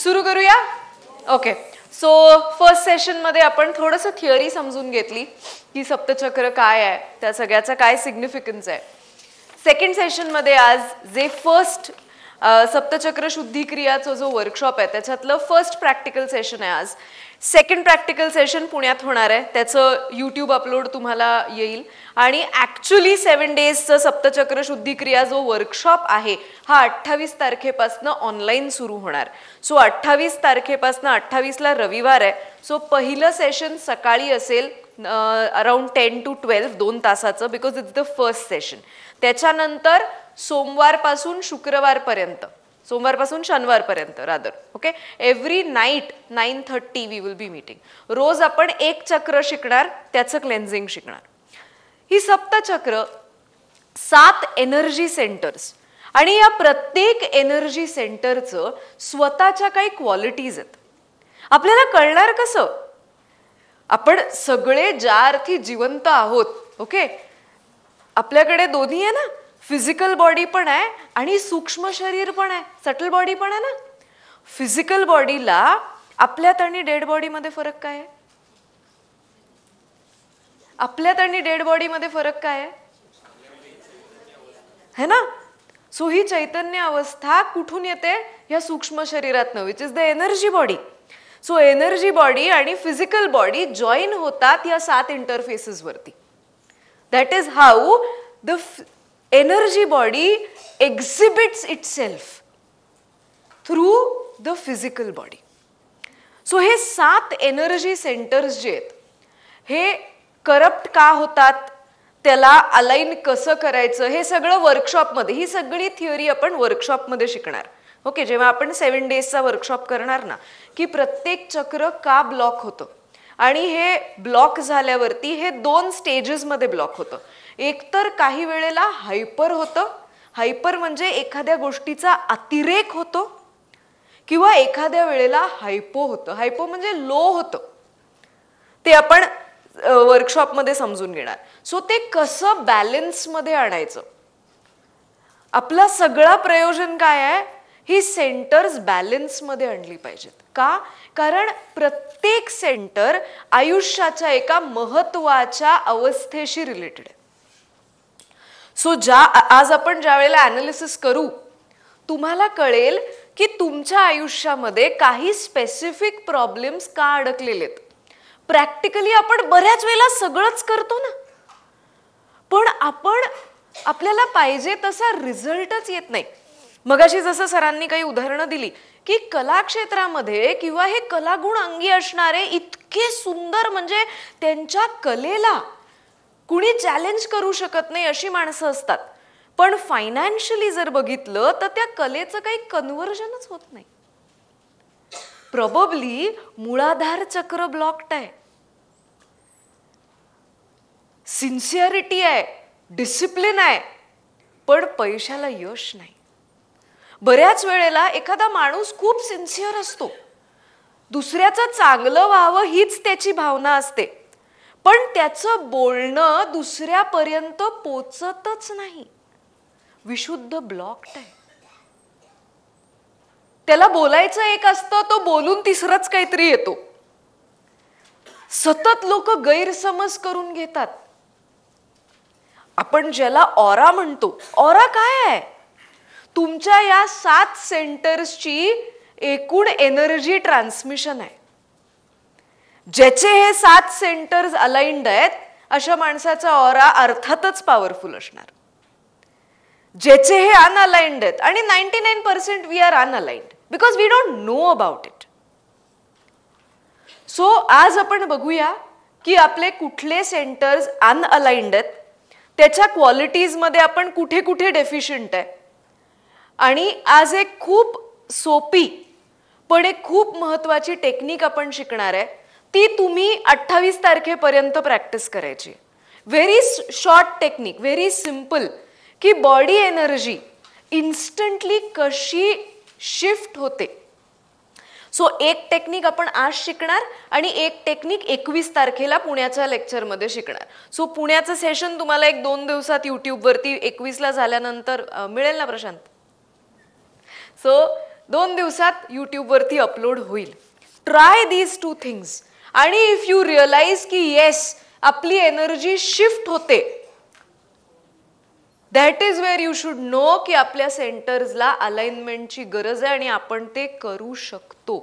सुरू करूया. Okay, so first session मध्ये आपण थोडंसं थिअरी समजून घेतली की सप्तचक्र काय आहे, त्या सगळ्याचा काय सिग्निफिकन्स आहे. सेकंड सेशन मध्ये आज जे फर्स्ट सप्तचक्र शुद्धिक्रियाचा जो वर्कशॉप आहे त्याच्यातलं फर्स्ट प्रॅक्टिकल सेशन आहे आज. सेकंड प्रॅक्टिकल सेशन पुण्यात होणार आहे, त्याचं यूट्यूब अपलोड तुम्हाला येईल. आणि ॲक्च्युली 7 डेजचं सप्तचक्र शुद्धिक्रिया जो वर्कशॉप आहे हा 28 तारखेपासून ऑनलाईन सुरू होणार. सो 28 तारखेपासून 28ला रविवार आहे. सो पहिलं सेशन सकाळी असेल अराउंड 10 to 12 2 तासाचं, because it's the first session. त्याच्यानंतर सोमवारपासून शुक्रवारपर्यंत, सोमवारपासून शनिवारपर्यंत रादर, okay, every night 9:30 we will be meeting. रोज आपण एक चक्र शिकणार, त्याचं क्लेन्झिंग शिकणार. ही सप्तचक्र 7 एनर्जी सेंटर्स, आणि या प्रत्येक एनर्जी सेंटरचं स्वतःच्या काही क्वालिटीज आहेत. आपल्याला कळणार कसं? आपण सगळे ज्या अर्थी जिवंत आहोत, ओके, आपल्याकडे दोन्ही आहे ना, फिजिकल बॉडी पण आहे आणि सूक्ष्म शरीर पण आहे, सटल बॉडी पण आहे ना. फिजिकल बॉडीला आपल्यात आणि डेड बॉडीमध्ये फरक काय आहे? आपल्यात आणि डेड बॉडीमध्ये फरक काय आहे ना? सो ही चैतन्य अवस्था कुठून येते? या सूक्ष्म शरीरातनं, which is the energy body. So energy body आणि फिजिकल बॉडी जॉईन होतात या 7 इंटरफेसेस वरती. That is how the energy body exhibits itself through the physical body. So हे 7 एनर्जी सेंटर्स जे आहेत हे करप्ट का होतात, त्याला अलाइन कसं करायचं, हे सगळं वर्कशॉपमध्ये, ही सगळी थिअरी आपण वर्कशॉपमध्ये शिकणार. ओके, जेव्हा आपण 7 डेजचा वर्कशॉप करणार ना, की प्रत्येक चक्र का ब्लॉक होतं, आणि हे ब्लॉक झाल्यावरती हे 2 स्टेजेसमध्ये ब्लॉक होतं. एकतर काही वेळेला हायपर होतं, हायपर म्हणजे एखाद्या गोष्टीचा अतिरेक होतो, किंवा एखाद्या वेळेला हायपो होतं, हायपो म्हणजे लो होतं. ते आपण वर्कशॉपमध्ये समजून घेणार. सो ते कसं बॅलन्समध्ये आणायचं, आपला सगळा प्रयोजन काय आहे, ही सेंटर्स बॅलन्समध्ये आणली पाहिजेत. का? कारण प्रत्येक सेंटर आयुष्याच्या एका महत्वाच्या अवस्थेशी रिलेटेड आहे. सो आज आपण ज्या वेळेला अनालिसिस करू, तुम्हाला कळेल की तुमच्या आयुष्यामध्ये काही स्पेसिफिक प्रॉब्लेम्स का अडकलेले आहेत. प्रॅक्टिकली आपण बऱ्याच वेळेला सगळंच करतो ना, पण आपल्याला पाहिजे तसा रिझल्टच येत नाही. मगाशी जसं सरांनी काही उदाहरणं दिली की कला क्षेत्रामध्ये किंवा हे कलागुण अंगी असणारे इतके सुंदर, म्हणजे त्यांच्या कलेला कुणी चॅलेंज करू शकत नाही अशी माणसं असतात, पण फायनान्शियली जर बघितलं तर त्या कलेचं काही कन्व्हर्जनच होत नाही. प्रोबेबली मूळाधार चक्र ब्लॉक्ड आहे, सिन्सिअरिटी आहे, डिसिप्लिन आहे, पण पैशाला यश नाही. बऱ्याच वेळेला एखादा माणूस खूप सिन्सिअर असतो, दुसऱ्याचं चांगलं व्हावं हीच त्याची भावना असते, पण त्याचं बोलणं दुसऱ्यापर्यंत पोचतच नाही, विशुद्ध ब्लॉक्ड आहे. त्याला बोलायचं एक असतं, तो बोलून तिसरंच काहीतरी येतो. सतत लोक गैरसमज करून घेतात. आपण ज्याला ऑरा म्हणतो, ऑरा काय आहे? तुमच्या या 7 सेंटर्सची एकूण एनर्जी ट्रान्समिशन आहे. ज्याचे हे 7 सेंटर्स अलाइंड आहेत अशा माणसाचा ऑरा अर्थातच पॉवरफुल असणार. ज्याचे हे अनअलाइंड आहेत, आणि 99% we are unaligned because we don't know about it. So आज आपण बघूया की आपले कुठले सेंटर्स अनअलाइंड आहेत, त्याच्या क्वालिटीजमध्ये आपण कुठे कुठे डेफिशियंट आहे. आणि आज एक खूप सोपी पण एक खूप महत्वाची टेक्निक आपण शिकणार आहे, ती तुम्ही 28 तारखेपर्यंत प्रॅक्टिस करायची. Very short technique, very simple, की बॉडी एनर्जी इन्स्टंटली कशी शिफ्ट होते. सो एक टेक्निक आपण आज शिकणार आणि एक टेक्निक 21 तारखेला पुण्याच्या लेक्चरमध्ये शिकणार. सो पुण्याचं सेशन तुम्हाला 1-2 दिवसात यूट्यूबवरती 21ला झाल्यानंतर मिळेल ना प्रशांत? सो 2 दिवसात यूट्यूबवरती अपलोड होईल. ट्राय दीज 2 थिंग्स आणि इफ यू रिअलाइज की येस आपली एनर्जी शिफ्ट होते, that is where you should know की आपल्या सेंटर्सला अलाइनमेंटची गरज आहे आणि आपण ते करू शकतो.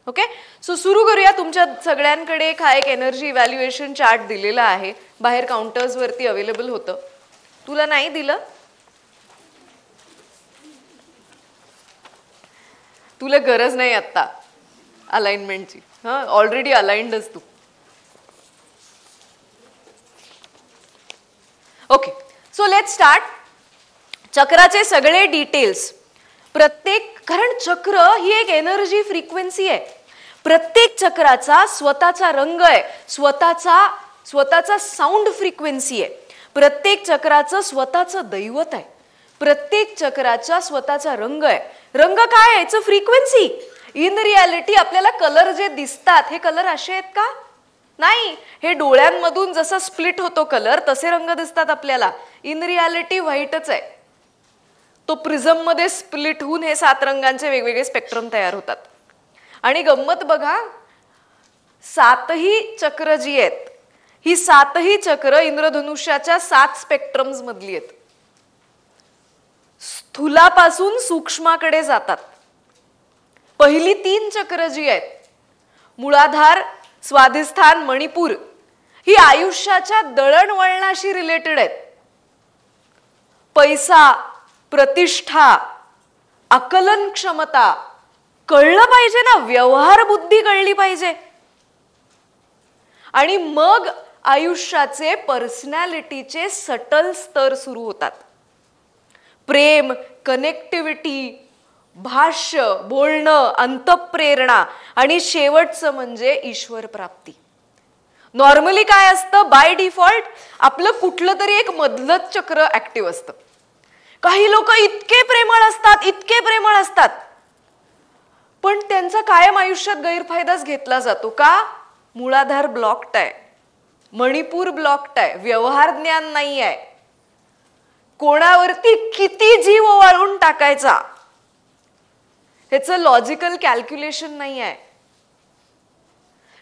ओके, सो सुरू करूया. तुमच्या सगळ्यांकडे हा एक एनर्जी इव्हॅल्युएशन चार्ट दिलेला आहे, बाहेर काउंटर्सवरती अवेलेबल होतं. तुला नाही दिलं? तुला गरज नाही आत्ता अलाइनमेंटची. ऑलरेडी अलाइंडच तू. Okay, so let's start. चक्राचे सगळे डिटेल्स, प्रत्येक, कारण चक्र ही एक एनर्जी फ्रिक्वेन्सी आहे. प्रत्येक चक्राचा स्वतःचा रंग आहे, स्वतःचा साऊंड फ्रिक्वेन्सी आहे. प्रत्येक चक्राचं स्वतःचं दैवत आहे. प्रत्येक चक्राचा स्वतःचा रंग आहे. रंग काय आहे? It's a frequency. In reality आपल्याला कलर जे दिसतात हे कलर असे आहेत का? नाही. हे डोळ्यांमधून जसा स्प्लिट होतो कलर तसे रंग दिसतात आपल्याला. इन रियालिटी व्हाईटच आहे. तो प्रिझम मध्ये स्प्लिट होऊन हे 7 रंगांचे वेगवेगळे स्पेक्ट्रम तयार होतात. आणि गंमत बघा, 7ही चक्र जी आहेत ही 7ही चक्र इंद्रधनुष्याच्या 7 स्पेक्ट्रम्स मधली आहेत. स्थूलापासून सूक्ष्माकडे जातात. पहिली 3 चक्र जी आहेत, मूळाधार, स्वाधिष्ठान, मणिपूर, ही आयुष्याच्या दळणवळणाशी रिलेटेड आहेत. पैसा, प्रतिष्ठा, आकलन क्षमता कळलं पाहिजे ना, व्यवहार बुद्धी कळली पाहिजे. आणि मग आयुष्याचे पर्सनॅलिटीचे सटल स्तर सुरू होतात. प्रेम, कनेक्टिव्हिटी, भाष्य, बोलणं, अंतःप्रेरणा आणि शेवटचं म्हणजे ईश्वर प्राप्ती. नॉर्मली काय असतं, बाय डिफॉल्ट आपलं कुठलं तरी एक मधलंच चक्र ऍक्टिव्ह असतं. काही लोक इतके प्रेमळ असतात पण त्यांचा कायम आयुष्यात गैरफायदाच घेतला जातो. का? मूळाधार ब्लॉक्ड आहे, मणिपूर ब्लॉक्ड आहे, व्यवहार ज्ञान नाही आहे, कोणावरती किती जीव ओवाळून टाकायचा ह्याचं लॉजिकल कॅल्क्युलेशन नाही आहे.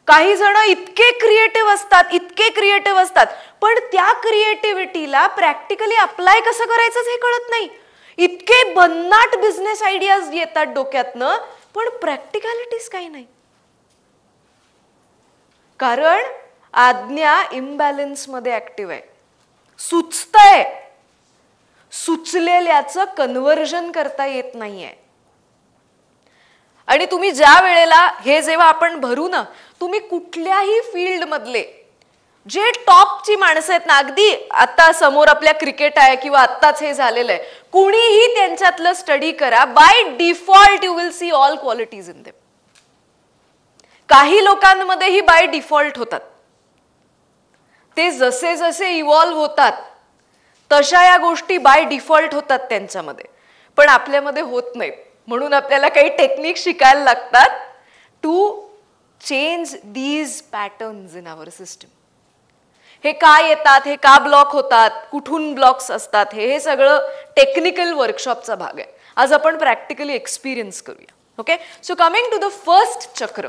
काही जण इतके क्रिएटिव्ह असतात पण त्या क्रिएटिव्हिटीला प्रॅक्टिकली अप्लाय कसं करायचं हे कळत नाही. इतके भन्नाट बिझनेस आयडियाज येतात डोक्यातनं पण प्रॅक्टिकॅलिटीज काही नाही. कारण आज्ञा इम्बॅलन्स मध्ये ऍक्टिव्ह आहे. सुचतंय, सुचलेल्याचं कन्व्हर्जन करता येत नाहीये. आणि तुम्ही ज्या वेळेला हे जेव्हा आपण भरू ना, तुम्ही कुठल्याही फील्ड मधले जे टॉपची माणसं आहेत ना, अगदी आता समोर आपल्या क्रिकेट आहे किंवा आत्ताच हे झालेलं आहे, कुणीही त्यांच्यातलं स्टडी करा, by default you will see all qualities in them. काही लोकांमध्ये ही बाय डिफॉल्ट होतात. ते जसे जसे इव्हॉल्व्ह होतात तशा या गोष्टी बाय डिफॉल्ट होतात त्यांच्यामध्ये, पण आपल्यामध्ये होत नाहीत. म्हणून आपल्याला काही टेक्निक शिकायला लागतात to change these patterns in our system. हे का येतात, हे का ब्लॉक होतात, कुठून ब्लॉक्स असतात, हे सगळं टेक्निकल वर्कशॉपचा भाग आहे. आज आपण प्रॅक्टिकली एक्सपिरियन्स करूया. Okay, so coming to the first chakra.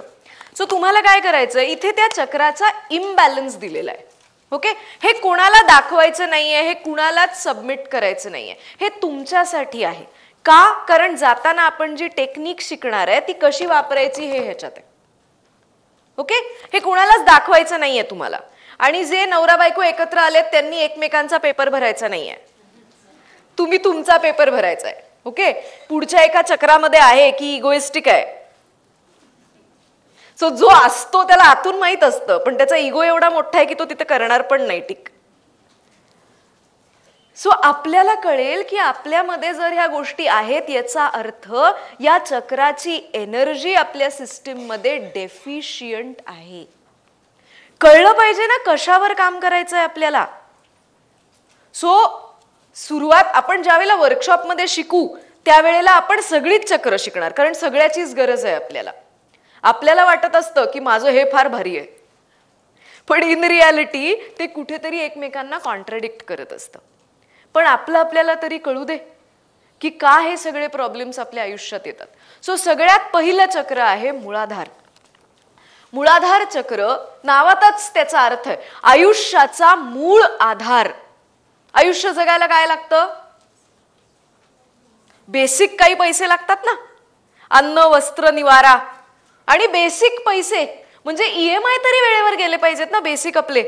सो तुम्हाला काय करायचं, इथे त्या चक्राचा इम्बॅलन्स दिलेला आहे. ओके, हे कोणाला दाखवायचं नाहीये, हे कुणालाच सबमिट करायचं नाहीये, हे तुमच्यासाठी आहे. का? कारण जाताना आपण जी टेक्निक शिकणार आहे ती कशी वापरायची हे ह्याच्यात आहे. ओके, हे कोणालाच दाखवायचं नाहीये तुम्हाला. आणि जे नवरा बायको एकत्र आलेत त्यांनी एकमेकांचा पेपर भरायचा नाहीये, तुम्ही तुमचा पेपर भरायचा आहे. ओके, पुढच्या एका चक्रामध्ये आहे की इगोइस्टिक आहे. सो जो असतो त्याला आतून माहित असतं पण त्याचा इगो एवढा मोठा आहे की तो तिथे करणार पण नाही टिक. सो आपल्याला कळेल की आपल्यामध्ये जर ह्या गोष्टी आहेत याचा अर्थ या चक्राची एनर्जी आपल्या सिस्टीम मध्ये डेफिशियंट आहे. कळलं पाहिजे ना कशावर काम करायचं आहे आपल्याला. सो सुरुवात आपण ज्यावेळेला वर्कशॉपमध्ये शिकू त्यावेळेला आपण सगळीच चक्र शिकणार, कारण सगळ्याचीच गरज आहे आपल्याला. आपल्याला वाटत असतं की माझं हे फार भारी आहे, पण इन रियालिटी ते कुठेतरी एकमेकांना कॉन्ट्राडिक्ट करत असतं. पण आपल्याला तरी कळू दे की का हे सगळे प्रॉब्लेम्स आपल्या आयुष्यात येतात. सो सगळ्यात पहिलं चक्र आहे मूळाधार. मूळाधार चक्र नावातच त्याचा अर्थ आहे आयुष्याचा मूळ आधार. आयुष्य जगायला काय लागतं? बेसिक काही पैसे लागतात ना, अन्न वस्त्र निवारा. आणि बेसिक पैसे म्हणजे EMI तरी वेळेवर गेले पाहिजेत ना. बेसिक आपले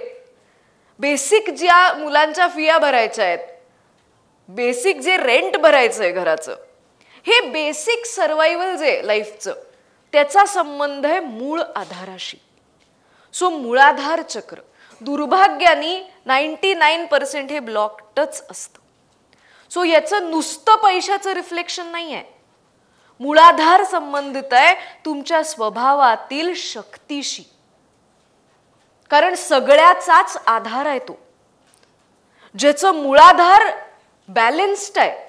बेसिक ज्या मुलांच्या फिया भरायच्या आहेत, बेसिक जे रेंट भरायचंय घराचं, हे बेसिक सर्वायवल जे लाईफचं, त्याचा संबंध आहे मूळ आधाराशी. सो मूळाधार चक्र दुर्भाग्याने 99% हे ब्लॉकटच असतं. सो याचं नुसतं पैशाचं रिफ्लेक्शन नाही आहे. मूळाधार संबंधित आहे तुमच्या स्वभावातील शक्तीशी. कारण सगळ्याचाच आधार आहे तो. ज्याचं मूळाधार बॅलेन्स्ड आहे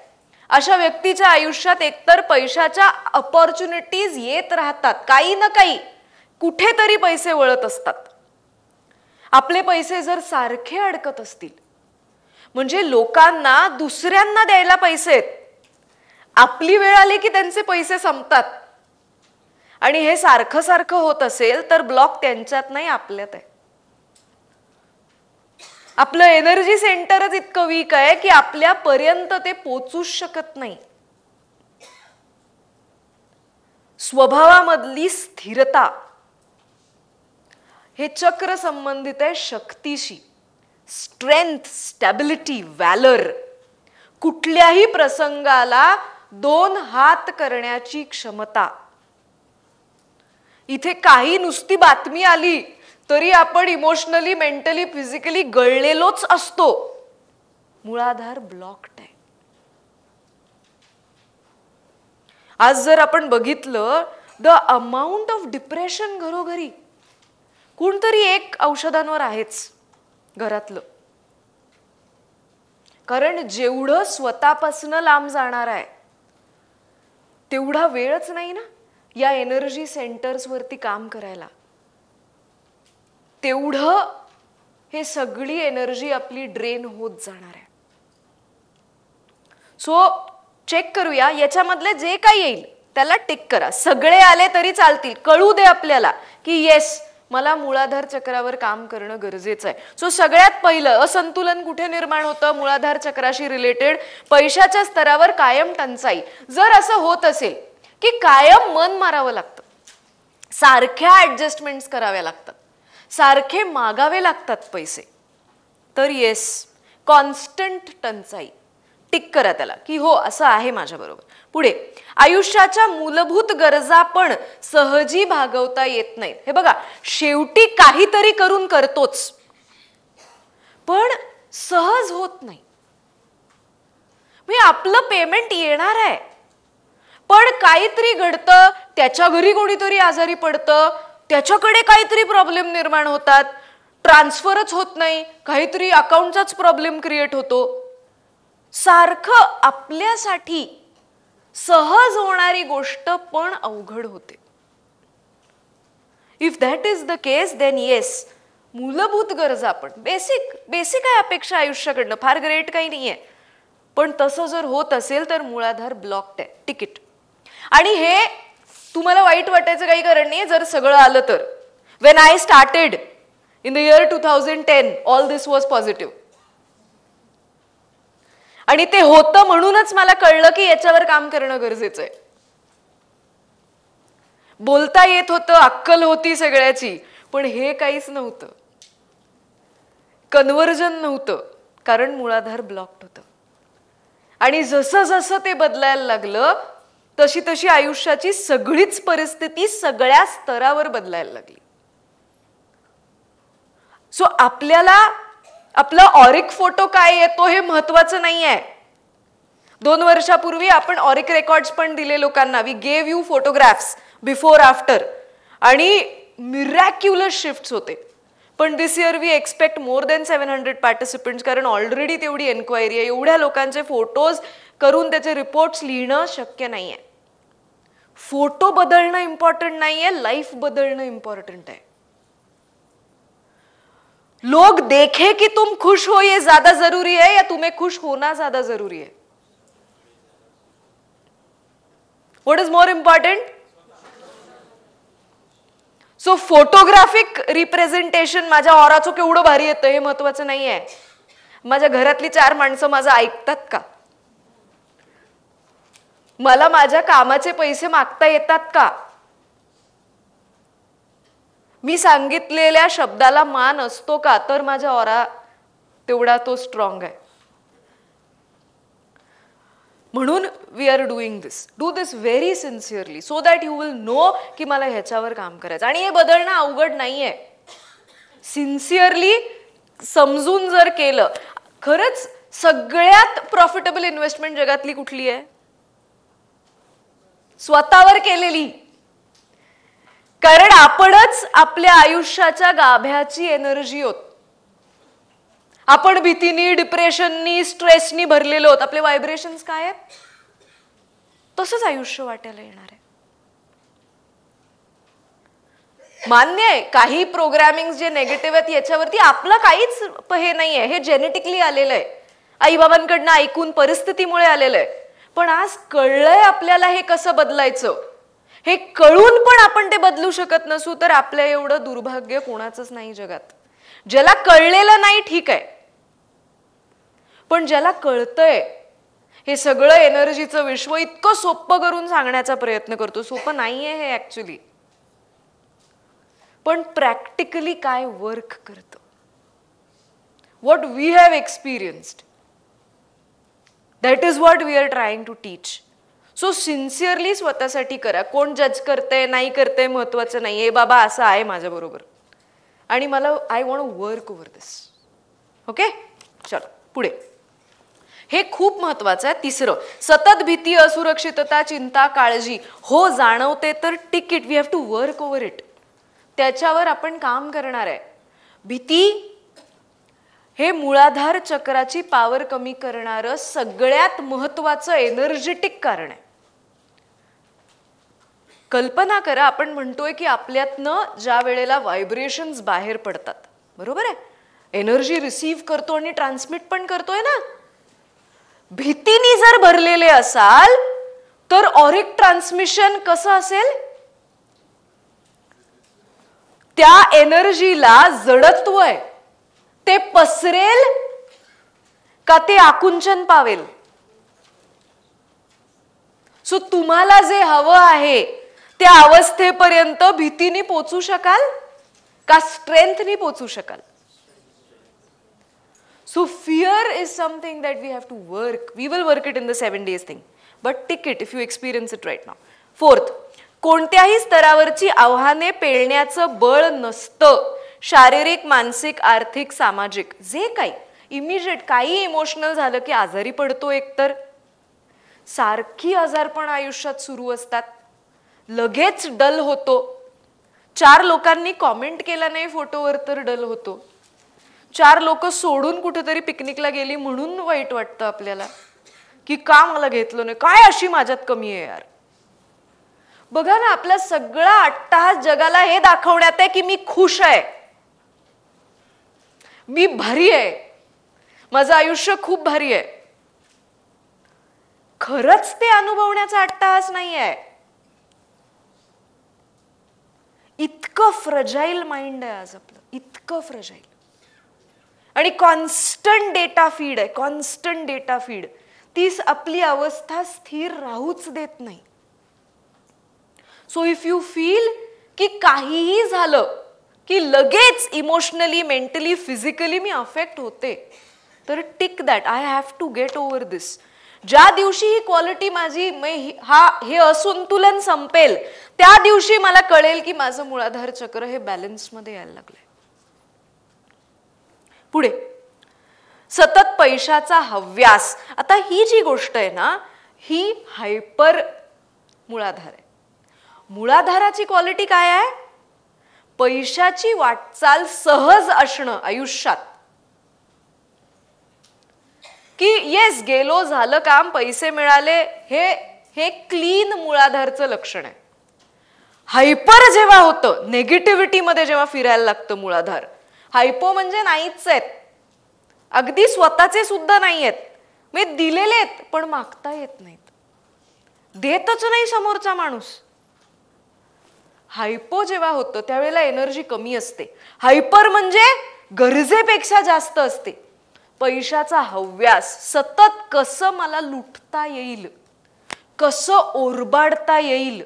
अशा व्यक्तीच्या आयुष्यात एकतर पैशाच्या अपॉर्च्युनिटीज येत राहतात, काही ना काही कुठेतरी पैसे वळत असतात. आपले पैसे जर सारखे अडकत असतील, म्हणजे लोकांना दुसऱ्यांना द्यायला पैसे आहेत, आपली वेळ आली की त्यांचे पैसे संपतात, आणि हे सारखं सारखं होत असेल तर ब्लॉक त्यांच्यात नाही आपल्यात आहे. आपलं एनर्जी सेंटरच इतकं वीक आहे की आपल्यापर्यंत ते पोचूच शकत नाही. स्वभावामधली स्थिरता हे चक्र संबंधित आहे शक्तीशी. स्ट्रेंथ, स्टॅबिलिटी, व्हॅलर, कुठल्याही प्रसंगाला 2 हात करण्याची क्षमता. इथे काही नुसती बातमी आली तरी आपण इमोशनली, मेंटली, फिजिकली गळलेलोच असतो. मूळाधार ब्लॉक्ड आहे. आज जर आपण बघितलं द अमाऊंट ऑफ डिप्रेशन घरोघरी, कोणतरी एक औषधांवर आहेच घरातलं. कारण जेवढं स्वतःपासनं लांब जाणार आहे तेवढा वेळच नाही ना या एनर्जी सेंटर्स वरती काम करायला. तेवढं हे सगळी एनर्जी आपली ड्रेन होत जाणार आहे. सो चेक करूया याच्यामधले जे काही येईल त्याला टिक करा. सगळे आले तरी चालतील, कळू दे आपल्याला की येस मला मूळाधार चक्रावर काम करणं गरजेचं आहे. सो सगळ्यात पहिलं असंतुलन कुठे निर्माण होतं? मूळाधार चक्राशी रिलेटेड पैशाच्या स्तरावर कायम टंचाई. जर असं होत असेल की कायम मन मारावं लागतं, सारख्या ऍडजस्टमेंट्स कराव्या लागतात, सारखे मागावे लागतात पैसे, तर येस कॉन्स्टंट टंचाई. टिक करा त्याला की हो असं आहे माझ्या बरोबर. पुढे आयुष्याच्या मूलभूत गरजा पण सहजी भागवता येत नाहीत. हे बघा, शेवटी काहीतरी करून करतोच पण सहज होत नाही. म्हणजे आपलं पेमेंट येणार आहे पण काहीतरी घडतं, त्याच्या घरी कोणीतरी आजारी पडतं, त्याच्याकडे काहीतरी प्रॉब्लेम निर्माण होतात, ट्रान्सफरच होत नाही, काहीतरी अकाउंटचाच प्रॉब्लेम क्रिएट होतो. सारखं आपल्यासाठी सहज होणारी गोष्ट पण अवघड होते. If that is the case then yes मूलभूत गरजा पण बेसिक आहे अपेक्षा आयुष्याकडनं, फार ग्रेट काही नाहीये, पण तसं जर होत असेल तर मूळाधार ब्लॉक्ड आहे. तिकीट. आणि हे तुम्हाला वाईट वाटायचं काही कारण नाही जर सगळं आलं तर. When I started in the year 2010 all this was positive. आणि ते होतं म्हणूनच मला कळलं की याच्यावर काम करणं गरजेचं आहे. बोलता येत होतं, अक्कल होती सगळ्याची, पण हे काहीच नव्हतं, कन्व्हर्जन नव्हतं, कारण मूळाधार ब्लॉक्ड होतं. आणि जसं जसं ते बदलायला लागलं तशी तशी आयुष्याची सगळीच परिस्थिती सगळ्या स्तरावर बदलायला लागली. सो आपल्याला आपला ऑरिक फोटो काय येतो हे महत्वाचं नाही आहे. 2 वर्षापूर्वी आपण ऑरिक रेकॉर्ड्स पण दिले लोकांना. We gave you photographs before after आणि मिरॅक्युलस शिफ्ट्स होते. पण this year we expect more than 700 participants, कारण ऑलरेडी तेवढी एन्क्वायरी आहे. एवढ्या लोकांचे फोटोज करून त्याचे रिपोर्ट्स लिहिणं शक्य नाहीये. फोटो बदलणं इम्पॉर्टंट नाहीये, लाईफ बदलणं इम्पॉर्टंट आहे. लोग देखे कि तुम खुश हो ये ज्यादा जरूरी है या तुम्हें खुश होना ज्यादा जरूरी है? What is more important? So photographic representation माझ्या ऑराचं केवढं भारी येतं हे महत्वाचं नाहीये. माझ्या घरातली 4 माणसं माझं ऐकतात का? मला माझ्या कामाचे पैसे मागता येतात का? मी सांगितलेल्या शब्दाला मान असतो का? तर माझा ऑरा तेवढा तो स्ट्रॉंग आहे. म्हणून we are doing this. Do this very sincerely so that you will know की मला ह्याच्यावर काम करायचं. आणि हे बदलणं अवघड नाहीये. सिन्सिअरली समजून जर केलं. खरंच सगळ्यात प्रॉफिटेबल इन्व्हेस्टमेंट जगातली कुठली आहे? स्वतःवर केलेली. कारण आपणच आपल्या आयुष्याच्या गाभ्याची एनर्जी होत. आपण भीतीनी, डिप्रेशननी, स्ट्रेसनी भरलेलो आहोत. आपले व्हायब्रेशन्स काय आहेत? तसंच आयुष्य वाटायला येणार आहे. मान्य आहे काही प्रोग्रामिंग जे नेगेटिव्ह आहेत याच्यावरती आपलं काहीच हे नाहीये. हे जेनेटिकली आलेलं आहे, आई बाबांकडनं ऐकून, परिस्थितीमुळे आलेलं आहे. पण आज कळलंय आपल्याला हे कसं बदलायचं. हे कळून पण आपण ते बदलू शकत नसू तर आपल्या एवढं दुर्भाग्य कोणाचंच नाही जगात. ज्याला कळलेलं नाही ठीक आहे, पण ज्याला कळतंय हे सगळं एनर्जीचं विश्व इतकं सोपं करून सांगण्याचा प्रयत्न करतो. सोपं नाहीये हे ऍक्च्युली. पण प्रॅक्टिकली काय वर्क करतं, what we have experienced, that is what we are trying to teach. So sincerely स्वतःसाठी करा. कोण जज करते नाही करते महत्वाचं नाही. हे बाबा असं आहे माझ्या बरोबर आणि मला I want work over this. Okay, चलो पुढे. हे खूप महत्वाचं आहे. 3, सतत भीती, असुरक्षितता, चिंता, काळजी हो जाणवते तर tick it. We have to work over it. त्याच्यावर आपण काम करणार आहे. भीती हे मूलाधार चक्राची पॉवर कमी करणारं सगळ्यात महत्वाचं एनर्जेटिक कारण आहे. कल्पना करा आपण म्हणतोय की आपल्यातनं ज्या वेळेला व्हायब्रेशन्स बाहेर पडतात, बरोबर आहे, एनर्जी रिसीव्ह करतो आणि ट्रान्समिट पण करतोय ना. भीतीने जर भरलेले असाल तर ऑरिक ट्रान्समिशन कसं असेल? त्या एनर्जीला जडत्व आहे. ते पसरेल का ते आकुंचन पावेल? सो तुम्हाला जे हवं आहे त्या अवस्थेपर्यंत भीतीने पोचू शकाल का स्ट्रेंथनी पोचू शकाल? So fear is something that we have to work. We will work it in the 7 days thing. But take it if you experience it right now. 4th, कोणत्याही स्तरावरची आव्हाने पेलण्याचं बळ नसतं. शारीरिक, मानसिक, आर्थिक, सामाजिक जे काही इमिजिएट काही इमोशनल झालं की आजारी पडतो. एकतर सारखी आजारपण आयुष्यात सुरू असतात. लगेच डल होतो. 4 लोकांनी कॉमेंट केला नाही फोटोवर तर डल होतो. 4 लोक सोडून कुठेतरी पिकनिकला गेली म्हणून वाईट वाटतं आपल्याला की का मला घेतलं नाही, काय अशी माझ्यात कमी आहे यार. बघा ना, आपला सगळा अट्टहास जगाला हे दाखवण्यात आहे की मी खुश आहे, मी भारी आहे, माझं आयुष्य खूप भारी आहे. खरंच ते अनुभवण्याचा अट्टहास नाही आहे. इतकं फ्रजाईल माइंड आहे आज आपलं, इतकं फ्रजाईल. आणि कॉन्स्टंट डेटा फीड आहे, कॉन्स्टंट डेटा फीड. तीच आपली अवस्था स्थिर राहूच देत नाही. सो इफ यू फील की काहीही झालं की लगेच इमोशनली, मेंटली, फिजिकली मी अफेक्ट होते, तर tick that. I have to get over this. ज्या दिवशी ही क्वालिटी माझी हे असंतुलन संपेल त्या दिवशी मला कळेल की माझं मूलाधार चक्र हे बॅलन्स मध्ये यायला लागलंय. पुढे, सतत पैशाचा हव्यास. आता ही जी गोष्ट आहे ना, ही हायपर मूलाधार आहे. मूलाधाराची क्वालिटी काय आहे? पैशाची वाटचाल सहज असणं आयुष्यात. की येस गेलो, झालं काम, पैसे मिळाले, हे क्लीन मूलाधारचं लक्षण आहे. हायपर जेव्हा होतं, नेगेटिव्हिटी मध्ये जेव्हा फिरायला लागतं मूलाधार, हायपो म्हणजे नाहीच आहेत, अगदी स्वतःचे सुद्धा नाही आहेत, मी दिलेले आहेत पण मागता येत नाहीत. देतच नाही समोरचा माणूस. हायपो जेव्हा होतं त्यावेळेला एनर्जी कमी असते. हायपर म्हणजे गरजेपेक्षा जास्त असते. पैशाचा हव्यास, सतत कसं मला लुटता येईल, कसं ओरबाडता येईल,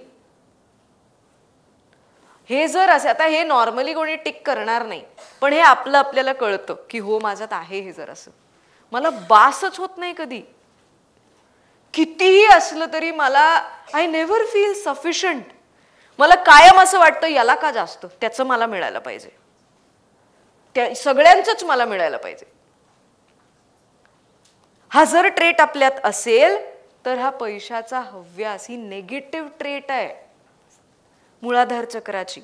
हे जर असे, आता हे नॉर्मली कोणी टिक करणार नाही, पण हे आपलं आपल्याला कळतं की हो माझ्यात आहे हे. जर असं मला बासच होत नाही कधी, कितीही असलं तरी मला आय नेव्हर फील सफिशियंट. मला कायम असं वाटतं याला का जास्त, त्याचं मला मिळायला पाहिजे, त्या सगळ्यांचंच मला मिळायला पाहिजे. हा जर ट्रेट आपल्यात असेल तर हा पैशाचा हव्यास ही नेगेटिव्ह ट्रेट आहे मूलाधार चक्राची.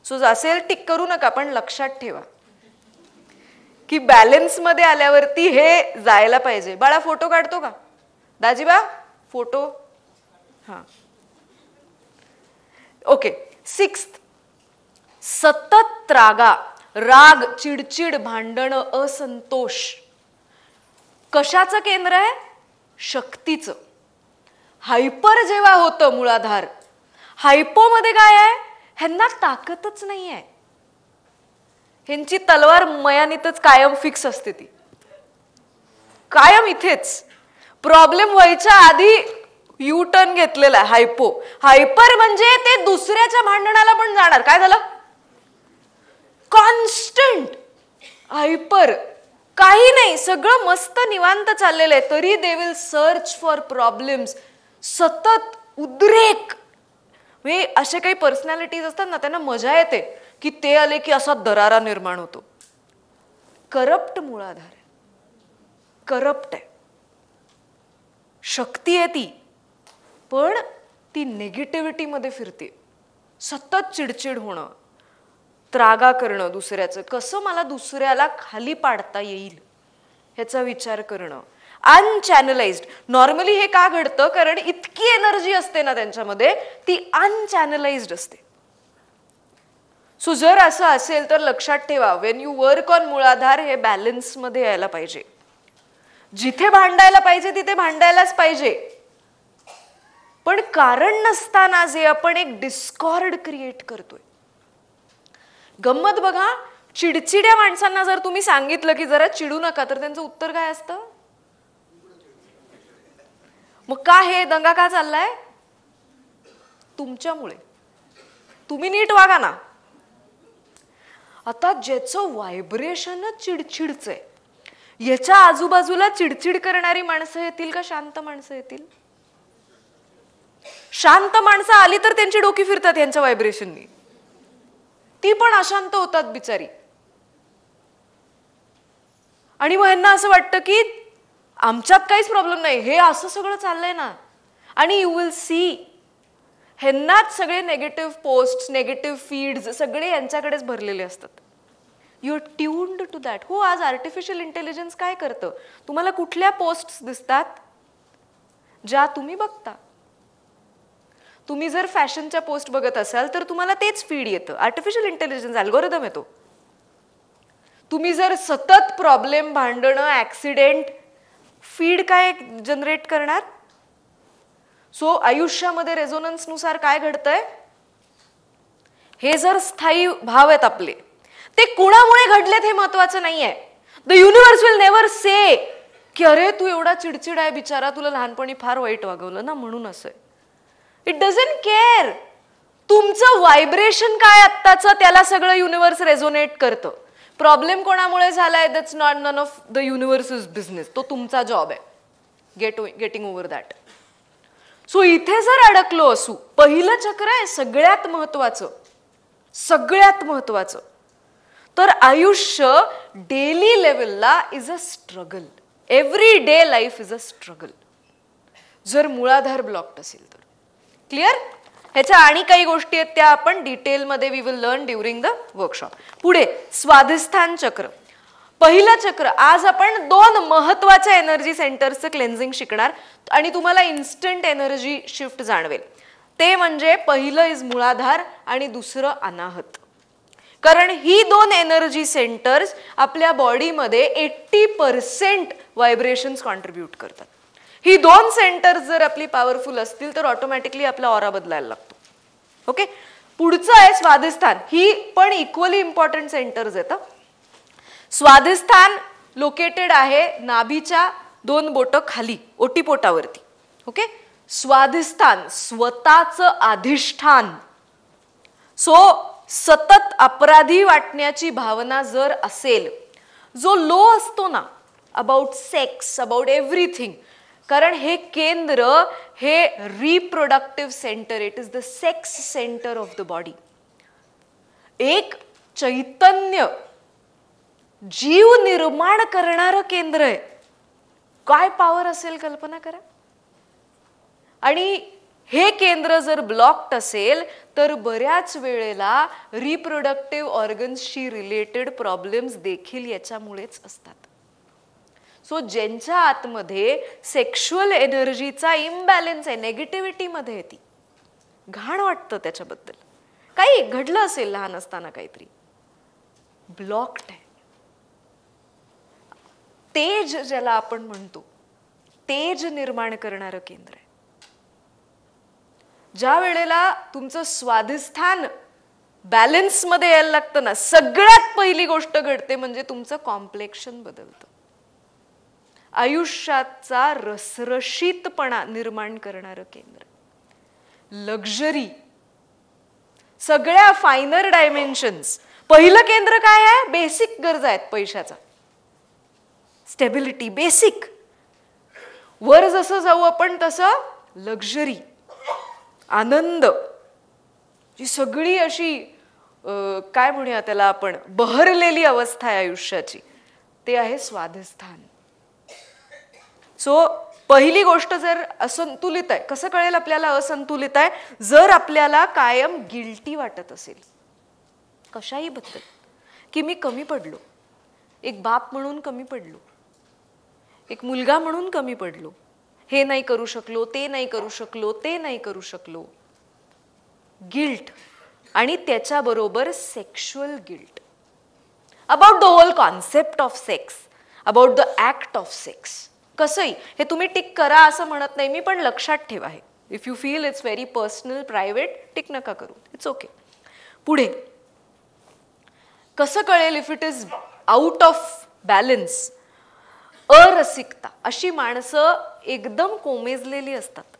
सो असेल टिक करू नका, पण लक्षात ठेवा की बॅलन्स मध्ये आल्यावरती हे जायला पाहिजे. बाळा फोटो काढतो का दाजीबा, फोटो? हा ओके. 6, सतत त्रागा, राग, चिडचिड, भांडण, असंतोष कशाचं केंद्र आहे? शक्तीचं. हायपर जेव्हा होतं मूलाधार, हायपो मध्ये काय आहे? ह्यांना ताकदच नाही आहे. ह्यांची तलवार मयानीतच कायम फिक्स असते, ती कायम इथेच. प्रॉब्लेम व्हायच्या आधी यू टर्न घेतलेला आहे हायपो. हायपर म्हणजे ते दुसऱ्याच्या भांडणाला पण जाणार. काय झालं? Constant hyper. काही नाही, सगळं मस्त निवांत चाललेलं आहे, तरी they will search for problems. सतत उद्रेक. म्हणजे असे काही पर्सनॅलिटीज असतात ना, त्यांना मजा येते की ते आले की असा दरारा निर्माण होतो. करप्ट मूलाधार आहे, करप्ट आहे. शक्ती आहे ती, पण ती नेगेटिव्हिटी मध्ये फिरते. सतत चिडचिड होणं, त्रागा करणं दुसऱ्याचं, कसं मला दुसऱ्याला खाली पाडता येईल ह्याचा विचार करणं. अनचॅनलाइज्ड. नॉर्मली हे का घडतं? कारण इतकी एनर्जी असते ना त्यांच्यामध्ये, ती अनचॅनलाइज्ड असते. सो जर असं असेल तर लक्षात ठेवा, वेन यू वर्क ऑन मूलाधार हे बॅलन्स मध्ये यायला पाहिजे. जिथे भांडायला पाहिजे तिथे भांडायलाच पाहिजे, पण कारण नसताना जे आपण एक डिस्कॉर्ड क्रिएट करतोय. गंमत बघा, चिडचिड्या माणसांना जर तुम्ही सांगितलं की जरा चिडू नका, तर त्यांचं उत्तर काय असतं? मग का हे दंगा का चाललाय? तुमच्यामुळे. तुम्ही नीट वागा ना. आता ज्याचं व्हायब्रेशनच चिडचिडच आहे, याच्या आजूबाजूला चिडचिड करणारी माणसं येतील का शांत माणसं येतील? शांत माणसं आली तर त्यांची डोकी फिरतात यांच्या व्हायब्रेशननी, ती पण अशांत होतात बिचारी. आणि मग यांना असं वाटतं की आमच्यात काहीच प्रॉब्लेम नाही, हे असं सगळं चाललंय ना. आणि यू विल सी ह्यांनाच सगळे नेगेटिव्ह पोस्ट, नेगेटिव्ह फीड्स सगळे यांच्याकडेच भरलेले असतात. You are tuned to that. हो, आज आर्टिफिशियल इंटेलिजन्स काय करतं? तुम्हाला कुठल्या पोस्ट दिसतात ज्या तुम्ही बघता? तुम्ही जर फॅशनच्या पोस्ट बघत असाल तर तुम्हाला तेच फीड येतं. आर्टिफिशियल इंटेलिजन्स अल्गोरिदम येतो. तुम्ही जर सतत प्रॉब्लेम, भांडणं, ऍक्सिडेंट, फीड काय जनरेट करणार? सो आयुष्यामध्ये रेझोनन्स नुसार काय घडतंय? हे जर स्थायी भाव आहेत आपले, ते कुणामुळे घडलेत हे महत्वाचं नाहीये. द युनिव्हर्स विल नेव्हर से की अरे तू एवढा चिडचिड आहे बिचारा, तुला लहानपणी फार वाईट वागवलं ना म्हणून असं. It doesn't care. तुमचं व्हायब्रेशन काय आत्ताचं, त्याला सगळं युनिव्हर्स रेझोनेट करतं. प्रॉब्लेम कोणामुळे झालाय, that's not none of the युनिव्हर्सच बिझनेस. तो तुमचा जॉब आहे गेटिंग ओव्हर दॅट. सो इथे जर अडकलो असू, पहिलं चक्र आहे सगळ्यात महत्वाचं, सगळ्यात महत्वाचं. तर आयुष्य डेली लेवलला is a struggle. Every day life is a struggle जर मूलाधार ब्लॉक्ड असेल तर. क्लिअर? ह्याच्या आणि काही गोष्टी आहेत त्या आपण डिटेलमध्ये we will learn during the workshop. पुढे स्वाधिष्ठान चक्र. पहिलं चक्र. आज आपण 2 महत्वाच्या एनर्जी सेंटर्सचं क्लेन्झिंग शिकणार आणि तुम्हाला इन्स्टंट एनर्जी शिफ्ट जाणवेल. ते म्हणजे पहिलं इज मूलाधार आणि दुसरं अनाहत. कारण ही 2 एनर्जी सेंटर्स आपल्या बॉडीमध्ये 80% व्हायब्रेशन्स कॉन्ट्रीब्यूट करतात. ही दोन सेंटर्स जर आपली पॉवरफुल असतील तर ऑटोमॅटिकली आपला ऑरा बदलायला लागतो. ओके, पुढचं आहे स्वाधिष्ठान. ही पण इक्वली इम्पॉर्टंट सेंटर्स आहेत. स्वाधिष्ठान लोकेटेड आहे नाभीच्या 2 बोटं खाली ओटीपोटावरती. ओके, स्वाधिष्ठान स्वतःचं अधिष्ठान. सो सतत अपराधी वाटण्याची भावना जर असेल, जो लो असतो ना अबाउट सेक्स, अबाउट एव्हरीथिंग, कारण हे केंद्र हे reproductive centre, it is the sex centre of the body. एक चैतन्य जीव निर्माण करणारं केंद्र आहे. काय पॉवर असेल कल्पना करा. आणि हे केंद्र जर ब्लॉक्ड असेल तर बऱ्याच वेळेला रिप्रोडक्टिव्ह ऑर्गन्सशी रिलेटेड प्रॉब्लेम्स देखील याच्यामुळेच असतात. सो ज्यांच्या आतमध्ये सेक्शुअल एनर्जीचा इम्बॅलन्स आहे, नेगेटिव्हिटी मध्ये आहे, ती घाण वाटतं त्याच्याबद्दल. काही घडलं असेल लहान असताना, काहीतरी ब्लॉक्ड आहे. तेज ज्याला आपण म्हणतो, तेज निर्माण करणारं केंद्र आहे. ज्या वेळेला तुमचं स्वाधिष्ठान बॅलन्स मध्ये यायला लागतं ना, सगळ्यात पहिली गोष्ट घडते म्हणजे तुमचं कॉम्प्लेक्शन बदलतं. आयुष्याचा रसरशीतपणा निर्माण करणारं केंद्र, लक्झरी, सगळ्या फायनर डायमेन्शन्स. पहिलं केंद्र काय आहे? बेसिक गरजा आहेत पैशाचा, स्टेबिलिटी, बेसिक. वर जसं जाऊ आपण तसं लक्झरी, आनंद, जी सगळी अशी काय म्हणूया त्याला आपण, बहरलेली अवस्था आहे आयुष्याची, ते आहे स्वाधिष्ठान. सो पहिली गोष्ट जर असंतुलित आहे, कसं कळेल आपल्याला असंतुलित आहे? जर आपल्याला कायम गिल्टी वाटत असेल कशाही बद्दल, की मी कमी पडलो, एक बाप म्हणून कमी पडलो, एक मुलगा म्हणून कमी पडलो, हे नाही करू शकलो, ते नाही करू शकलो, ते नाही करू शकलो. गिल्ट आणि त्याच्याबरोबर sexual guilt about the whole concept of sex, about the act of sex. कसंही हे तुम्ही टिक करा असं म्हणत नाही मी, पण लक्षात ठेवा हे. If you feel it's very personal, private, tick नका करू, इट्स ओके. पुढे कसं कळेल if it is out of balance? अरसिकता. अशी माणसं एकदम कोमेजलेली असतात,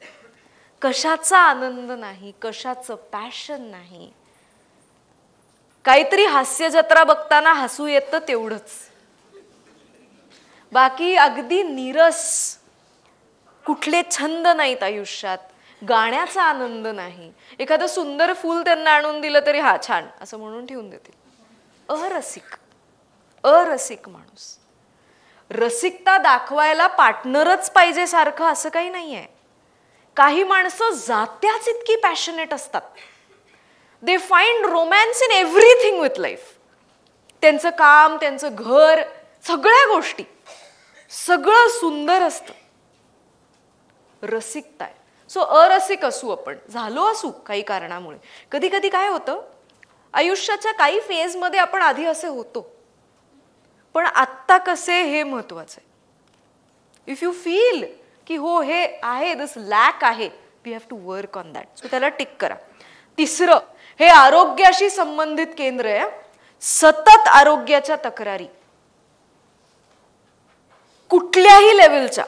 कशाचा आनंद नाही, कशाचं पॅशन नाही. काहीतरी हास्य जत्रा बघताना हसू येतं तेवढंच, बाकी अगदी नीरस. कुठले छंद नाहीत आयुष्यात, गाण्याचा आनंद नाही, एखादं सुंदर फूल त्यांना आणून दिलं तरी हा छान असं म्हणून ठेवून देतील. अरसिक, अरसिक माणूस. रसिकता दाखवायला पार्टनरच पाहिजे सारखं असं काही नाहीये. काही माणसं जात्याच इतकी पॅशनेट असतात, they find romance in everything with life. त्यांचं काम, त्यांचं घर, सगळ्या गोष्टी, सगळं सुंदर असतं. रसिकता आहे. सो अरसिक असू आपण, झालो असू काही कारणामुळे. कधी कधी काय होतं, आयुष्याच्या काही फेजमध्ये आपण आधी असे होतो, पण आत्ता कसे हे महत्वाचं आहे. इफ यू फील की हो हे आहे, दिस लॅक आहे, we have to work on that. So त्याला टिक करा. तिसरं, हे आरोग्याशी संबंधित केंद्र आहे. सतत आरोग्याच्या तक्रारी, कुठल्याही लेवलच्या,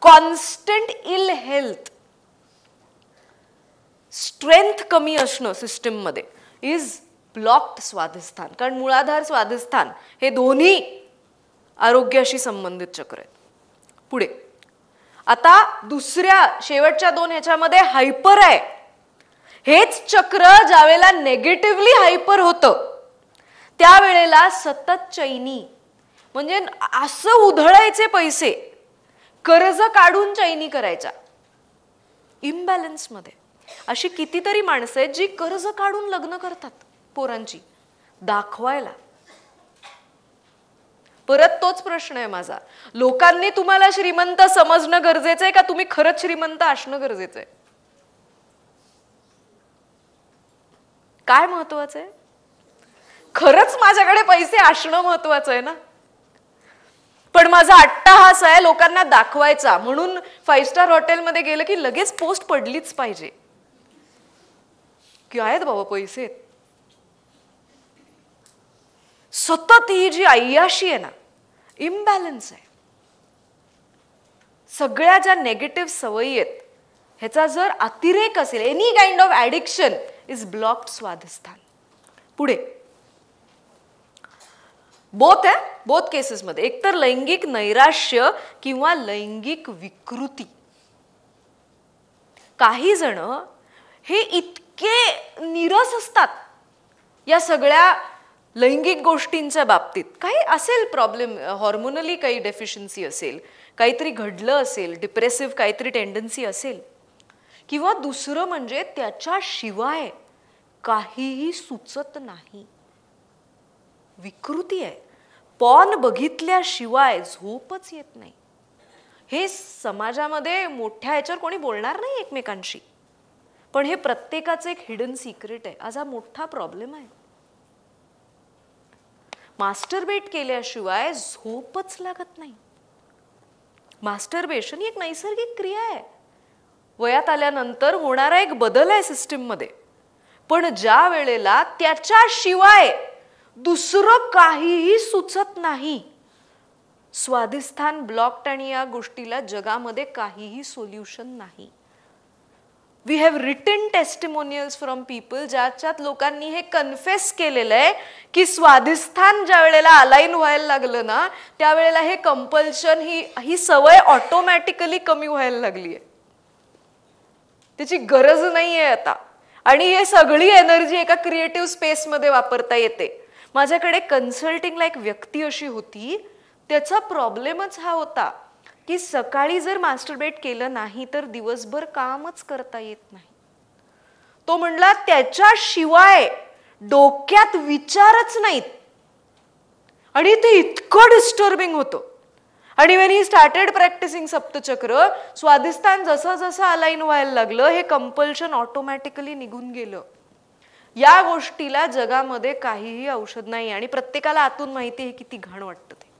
कॉन्स्टंट इल हेल्थ, स्ट्रेंथ कमी असणं सिस्टीम मध्ये इज ब्लॉक्ड स्वाधिष्ठान. कारण मूळाधार, स्वाधिष्ठान हे दोन्ही आरोग्याशी संबंधित चक्र आहेत. पुढे आता दुसऱ्या शेवटच्या 2 ह्याच्यामध्ये हायपर आहे. हेच चक्र ज्यावेळेला नेगेटिव्हली हायपर होतं त्यावेळेला सतत चैनी, म्हणजे असं उधळायचे पैसे, कर्ज काढून चैनी करायच्या, इम्बॅलन्स मध्ये. अशी कितीतरी माणसं आहेत जी कर्ज काढून लग्न करतात पोरांची, दाखवायला. परत तोच प्रश्न आहे माझा, लोकांनी तुम्हाला श्रीमंत समजणं गरजेचं आहे का तुम्ही खरंच श्रीमंत असणं गरजेचं आहे? काय महत्वाचं आहे? खरंच माझ्याकडे पैसे असणं महत्वाचं आहे ना. पण पण माझा अट्टाहास आहे लोकांना दाखवायचा, म्हणून 5 स्टार हॉटेलमध्ये गेलं की लगेच पोस्ट पडलीच पाहिजे की आहेत बाबा पैसे. सतत ही जी अय्याशी आहे ना, इम्बॅलन्स आहे. सगळ्या ज्या नेगेटिव्ह सवयी आहेत ह्याचा जर अतिरेक असेल, any kind of addiction is blocked Swadhisthana. पुढे बोथ केसेसमध्ये एकतर लैंगिक नैराश्य किंवा लैंगिक विकृती. काही जण हे इतके नीरस असतात या सगळ्या लैंगिक गोष्टींच्या बाबतीत. काही असेल प्रॉब्लेम, हॉर्मोनली काही डेफिशियन्सी असेल, काहीतरी घडलं असेल, डिप्रेसिव्ह काहीतरी टेंडन्सी असेल, किंवा दुसरं म्हणजे त्याच्याशिवाय काहीही सुचत नाही, विकृती आहे. पॉर्न बघितल्याशिवाय झोपच येत नाही. हे समाजामध्ये मोठ्या ह्याच्यावर कोणी बोलणार नाही एकमेकांशी, पण हे प्रत्येकाचं एक हिडन सिक्रेट आहे. आज हा मोठा प्रॉब्लेम आहे. मास्टरबेट केल्याशिवाय झोपच लागत नाही. मास्टरबेशन ही एक नैसर्गिक क्रिया आहे, वयात आल्यानंतर होणारा एक बदल आहे सिस्टीम मध्ये. पण ज्या वेळेला त्याच्याशिवाय दुसरं काहीही सुचत नाही, स्वाधिष्ठान ब्लॉक्ड आणि या गोष्टीला जगामध्ये काहीही सोल्युशन नाही. We have written testimonials from people ज्याच्यात लोकांनी हे कन्फेस केलेलं आहे की स्वाधिष्ठान ज्या वेळेला अलाइन व्हायला लागलं ना, त्यावेळेला हे कंपल्शन, ही सवय ऑटोमॅटिकली कमी व्हायला लागली आहे. त्याची गरज नाहीये आता. आणि हे सगळी एनर्जी एका क्रिएटिव्ह स्पेसमध्ये वापरता येते. माझ्याकडे कन्सल्टिंगला एक व्यक्ती अशी होती, त्याचा प्रॉब्लेमच हा होता की सकाळी जर मास्टरबेट केलं नाही तर दिवसभर कामच करता येत नाही. तो म्हणला त्याच्याशिवाय डोक्यात विचारच नाहीत आणि ते इतकं डिस्टर्बिंग होतं. आणि वेन ही स्टार्टेड प्रॅक्टिसिंग सप्तचक्र, स्वाधिष्ठान जसं जसं अलाइन व्हायला लागलं, हे कंपल्शन ऑटोमॅटिकली निघून गेलं. या गोष्टीला जगामध्ये काहीही औषध नाही आणि प्रत्येकाला आतून माहिती आहे किती घाण वाटतं ते.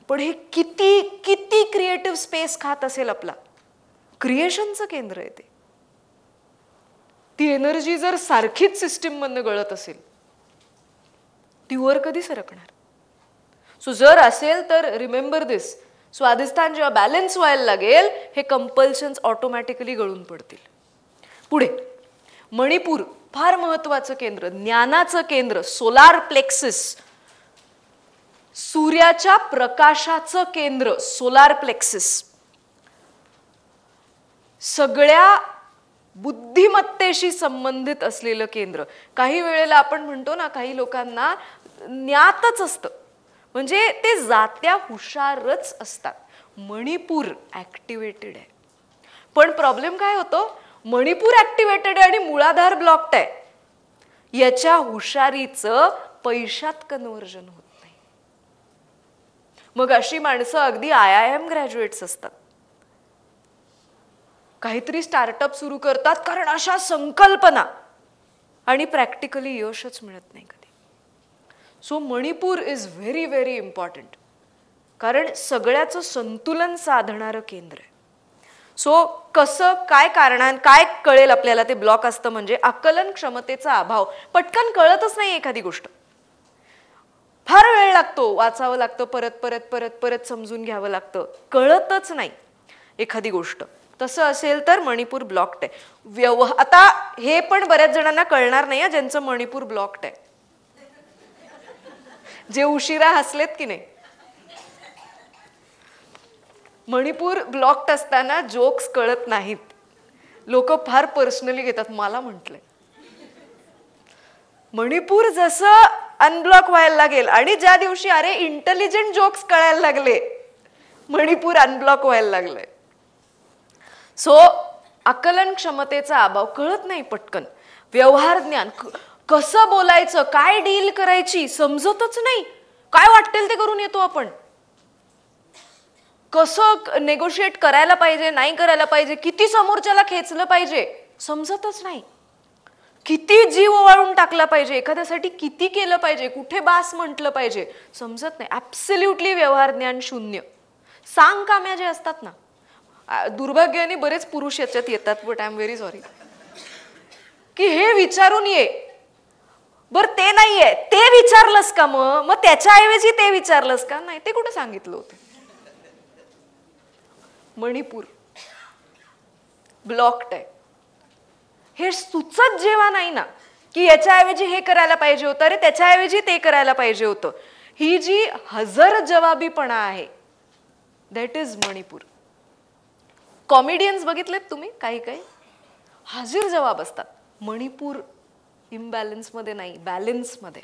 पण हे किती किती क्रिएटिव्ह स्पेस खात असेल आपला. क्रिएशनचं केंद्र आहे ते. ती एनर्जी जर सारखीच सिस्टीम मधनं गळत असेल, ती वर कधी सरकणार? सो जर असेल तर रिमेंबर दिस, स्वाधिष्ठान जेव्हा बॅलन्स व्हायला लागेल, हे कंपल्शन्स ऑटोमॅटिकली गळून पडतील. पुढे मणिपूर, फार महत्वाचं केंद्र, ज्ञानाचं केंद्र, सोलार प्लेक्सिस, सूर्याच्या प्रकाशाचं केंद्र, सोलार प्लेक्सिस. सगळ्या बुद्धिमत्तेशी संबंधित असलेलं केंद्र. काही वेळेला आपण म्हणतो ना, काही लोकांना ज्ञातच असतं, म्हणजे ते जात्या हुशारच असतात. मणिपूर ऍक्टिव्हेटेड आहे. पण प्रॉब्लेम काय होतो, मणिपूर ऍक्टिव्हेटेड आहे आणि मूळाधार ब्लॉक्ड आहे. याच्या हुशारीचं पैशात कन्व्हर्जन होत नाही. मग अशी माणसं अगदी IIM ग्रॅज्युएट्स असतात, काहीतरी स्टार्टअप सुरू करतात कारण अशा संकल्पना, आणि प्रॅक्टिकली यशच मिळत नाही कधी. So Manipur is very very important, कारण सगळ्याचं संतुलन साधणारं केंद्र आहे. सो कसं, काय कारणान, काय कळेल आपल्याला ते ब्लॉक असतं म्हणजे आकलन क्षमतेचा अभाव. पटकन कळतच नाही एखादी गोष्ट, फार वेळ लागतो, वाचावं लागतं, परत परत परत परत समजून घ्यावं लागतं, कळतच नाही एखादी गोष्ट. तसं असेल तर मणिपूर ब्लॉक्ड आहे. आता हे पण बऱ्याच जणांना कळणार नाही ज्यांचं मणिपूर ब्लॉक्ड आहे, जे उशिरा हसलेत की नाही. मणिपूर ब्लॉक्ड असताना जोक्स कळत नाहीत, लोक फार पर्सनली घेतात. मला म्हटलंय मणिपूर जसं अनब्लॉक व्हायला लागेल आणि ज्या दिवशी अरे इंटेलिजंट जोक्स कळायला लागले, मणिपूर अनब्लॉक व्हायला लागलंय. सो आकलन क्षमतेचा अभाव, कळत नाही पटकन. व्यवहार ज्ञान, कसं बोलायचं, काय डील करायची समजतच नाही. काय वाटेल ते करून येतो आपण. कसं नेगोशिएट करायला पाहिजे, नाही करायला पाहिजे, किती समोरच्याला खेचलं पाहिजे समजतच नाही. किती जीव ओवाळून टाकला पाहिजे, एखाद्यासाठी किती केलं पाहिजे, कुठे बास म्हटलं पाहिजे समजत नाही. ऍब्सोल्युटली व्यवहार ज्ञान शून्य. सांग काम्या जे असतात ना, दुर्भाग्याने बरेच पुरुष याच्यात येतात, but I am very sorry, की हे विचारून ये, बर ते नाहीये, ते विचारलंस का, मग त्याच्याऐवजी ते विचारलंस का, नाही ते कुठे सांगितलं होतं. मणिपूर ब्लॉक्ड आहे. हे सुचत जेव्हा नाही ना, की याच्याऐवजी हे करायला पाहिजे होतं, अरे त्याच्याऐवजी ते करायला पाहिजे होतं, ही जी हजर जवाबीपणा आहे, दॅट इज मणिपूर. कॉमेडियन्स बघितलेत तुम्ही, काही काही हजर जवाब असतात. मणिपूर इम्बॅलन्स मध्ये नाही, बॅलन्स मध्ये.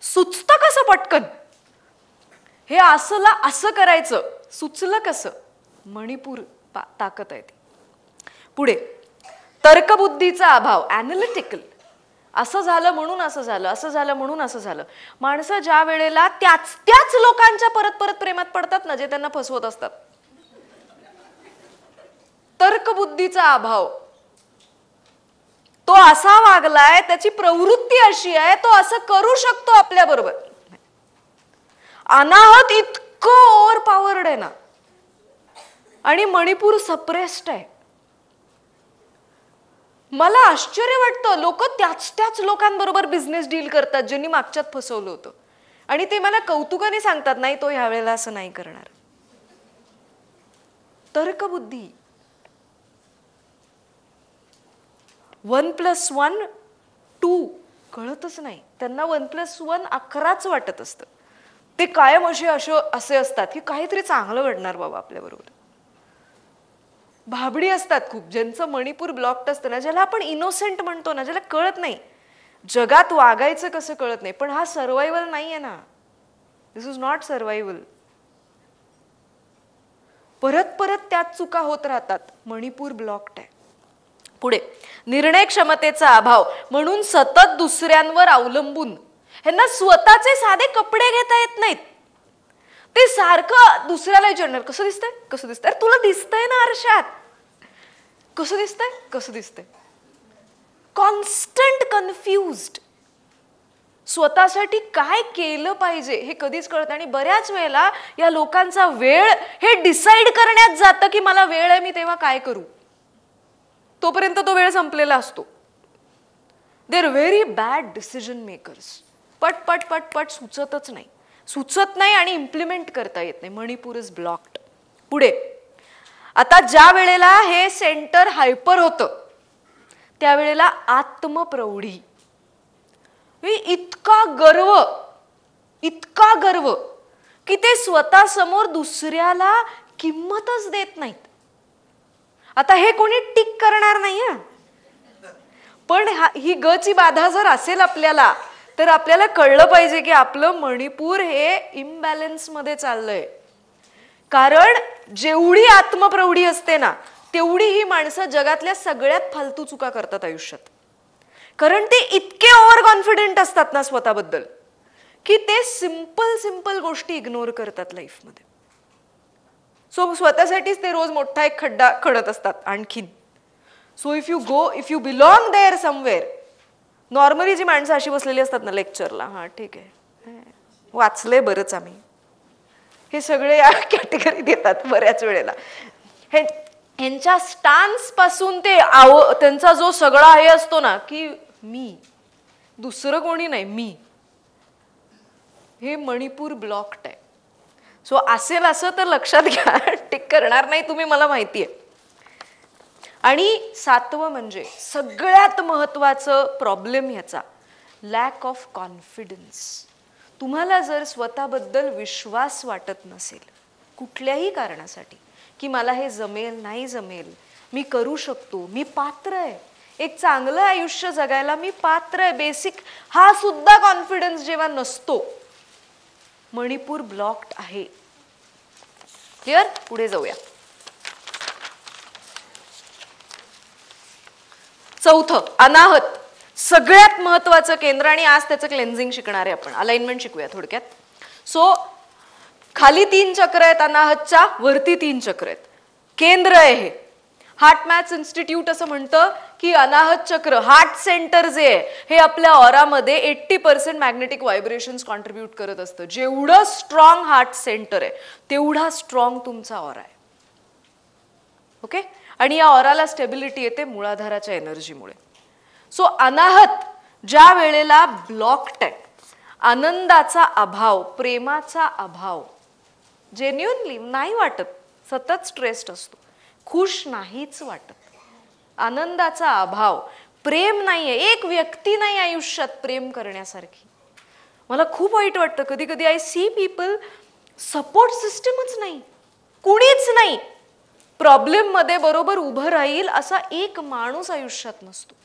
सुचतं कसं पटकन, हे असं करायचं, सुचलं कसं, मणिपूर ताकद आहे ती. पुढे तर्कबुद्धीचा अभाव, ॲनालिटिकल. असं झालं म्हणून असं झालं, असं झालं म्हणून असं झालं. माणसं ज्या वेळेला त्याच लोकांच्या परत परत प्रेमात पडतात ना, जे त्यांना फसवत असतात. तर्कबुद्धीचा अभाव. तो असा वागलाय, त्याची प्रवृत्ती अशी आहे, तो असं करू शकतो आपल्या बरोबर. अनाहत इतकं ओव्हर पॉवर्ड आहे ना, आणि मणिपूर सप्रेस्ड आहे. मला आश्चर्य वाटतं, लोक त्याच लोकांबरोबर बिझनेस डील करतात ज्यांनी मागच्यात फसवलं होतं, आणि ते मला कौतुकाने सांगतात, नाही तो ह्या वेळेला असं नाही करणार. तर्कबुद्धी. 1+1 2 कळतच नाही त्यांना. 1+1 11च वाटत असतं. ते कायम असे असतात की काहीतरी चांगलं घडणार बाबा आपल्या बरोबर. भाबडी असतात खूप, ज्यांचं मणिपूर ब्लॉक्ड असतं ना, ज्याला आपण इनोसेंट म्हणतो ना, ज्याला कळत नाही जगात वागायचं कसं, कळत नाही. पण हा सर्व्हायव्हल नाहीये ना, दिस इज नॉट सर्व्हायव्हल. परत परत त्याच चुका होत राहतात. मणिपूर ब्लॉक्ड आहे. पुढे निर्णय क्षमतेचा अभाव, म्हणून सतत दुसऱ्यांवर अवलंबून. ह्यांना स्वतःचे साधे कपडे घेता येत नाहीत. ते सारखं दुसऱ्याला विचारणार, कसं दिसतंय, कसं दिसतंय, तुला दिसतंय ना आरशात, कसं दिसतंय, कसं दिसतंय. Constant confused. स्वतःसाठी काय केलं पाहिजे हे कधीच कळत नाही. आणि बऱ्याच वेळेला या लोकांचा वेळ हे डिसाईड करण्यात जातं की मला वेळ आहे, मी तेव्हा काय करू. तोपर्यंत तो वेळ संपलेला असतो. They are very bad decision makers. पट पट पट पट सुचत नाही आणि इम्प्लिमेंट करता येत नाही. Manipur is blocked. पुढे आता ज्या वेळेला हे सेंटर हायपर होतं, त्यावेळेला आत्मप्रौढी. इतका गर्व की ते स्वतः समोर दुसऱ्याला किंमतच देत नाहीत. आता हे कोणी टिक करणार नाहीये, पण ही गची बाधा जर असेल आपल्याला, तर आपल्याला कळलं पाहिजे की आपलं मणिपूर हे इम्बॅलन्स मध्ये चाललंय. कारण जेवढी आत्मप्रौढी असते ना, तेवढी ही माणसं जगातल्या सगळ्यात फालतू चुका करतात आयुष्यात. कारण ते इतके ओव्हर कॉन्फिडेंट असतात ना स्वतःबद्दल, की ते सिंपल गोष्टी इग्नोर करतात लाईफमध्ये. सो स्वतःसाठीच ते रोज मोठा एक खड्डा खणत असतात आणखीन. So if you belong there somewhere. Normally जी माणसं अशी बसलेली असतात ना लेक्चरला, हा ठीक आहे वाचले बरंच आम्ही, हे सगळे या कॅटेगरी देतात बऱ्याच वेळेला. ह्यांच्या स्टान्स पासून ते त्यांचा जो सगळा हे असतो ना, की मी, दुसरं कोणी नाही, मी. हे मणिपूर ब्लॉक्ड आहे. सो असेल असं तर लक्षात घ्या, टिक करणार नाही तुम्ही, मला माहितीये. आणि 7वं म्हणजे सगळ्यात महत्वाचं प्रॉब्लेम ह्याचा, लॅक ऑफ कॉन्फिडन्स. तुम्हाला जर स्वतःबद्दल विश्वास वाटत नसेल कुठल्याही कारणासाठी, की मला हे जमेल, नाही जमेल, मी करू शकतो, मी पात्र आहे, एक चांगलं आयुष्य जगायला मी पात्र आहे, बेसिक हा सुद्धा कॉन्फिडन्स जेव्हा नसतो, मणिपूर ब्लॉक्ड आहे. क्लिअर? पुढे जाऊया. 4थं अनाहत, सगळ्यात महत्वाचं केंद्र, आणि आज त्याचं क्लेन्झिंग शिकणार आहे आपण. अलाइनमेंट शिकूया थोडक्यात. सो खाली 3 चक्र आहेत अनाहतच्या, वरती 3 चक्र आहेत. केंद्र आहे हे. हार्ट मॅथ्स इन्स्टिट्यूट असं म्हणतं की अनाहत चक्र, हार्ट सेंटर जे आहे हे आपल्या ऑरामध्ये 80% मॅग्नेटिक व्हायब्रेशन्स कॉन्ट्रीब्यूट करत असतं. जेवढं स्ट्रॉंग हार्ट सेंटर आहे तेवढा स्ट्रॉंग तुमचा ऑरा आहे. ओके. आणि या ऑराला स्टेबिलिटी येते मूळाधाराच्या एनर्जीमुळे. सो अनाहत ज्या वेळेला ब्लॉक्ड आहे, आनंदाचा अभाव, प्रेमाचा अभाव, जेन्युइनली नाही वाटत, सतत स्ट्रेस्ड असतो, खुश नाहीच वाटत, आनंदाचा अभाव, प्रेम नाहीये, एक व्यक्ती नाही आयुष्यात प्रेम करण्यासारखी. मला खूप वाईट वाटतं कधी कधी. आय सी पीपल, सपोर्ट सिस्टमच नाही, कुणीच नाही. प्रॉब्लेम मध्ये बरोबर उभं राहील असा एक माणूस आयुष्यात नसतो.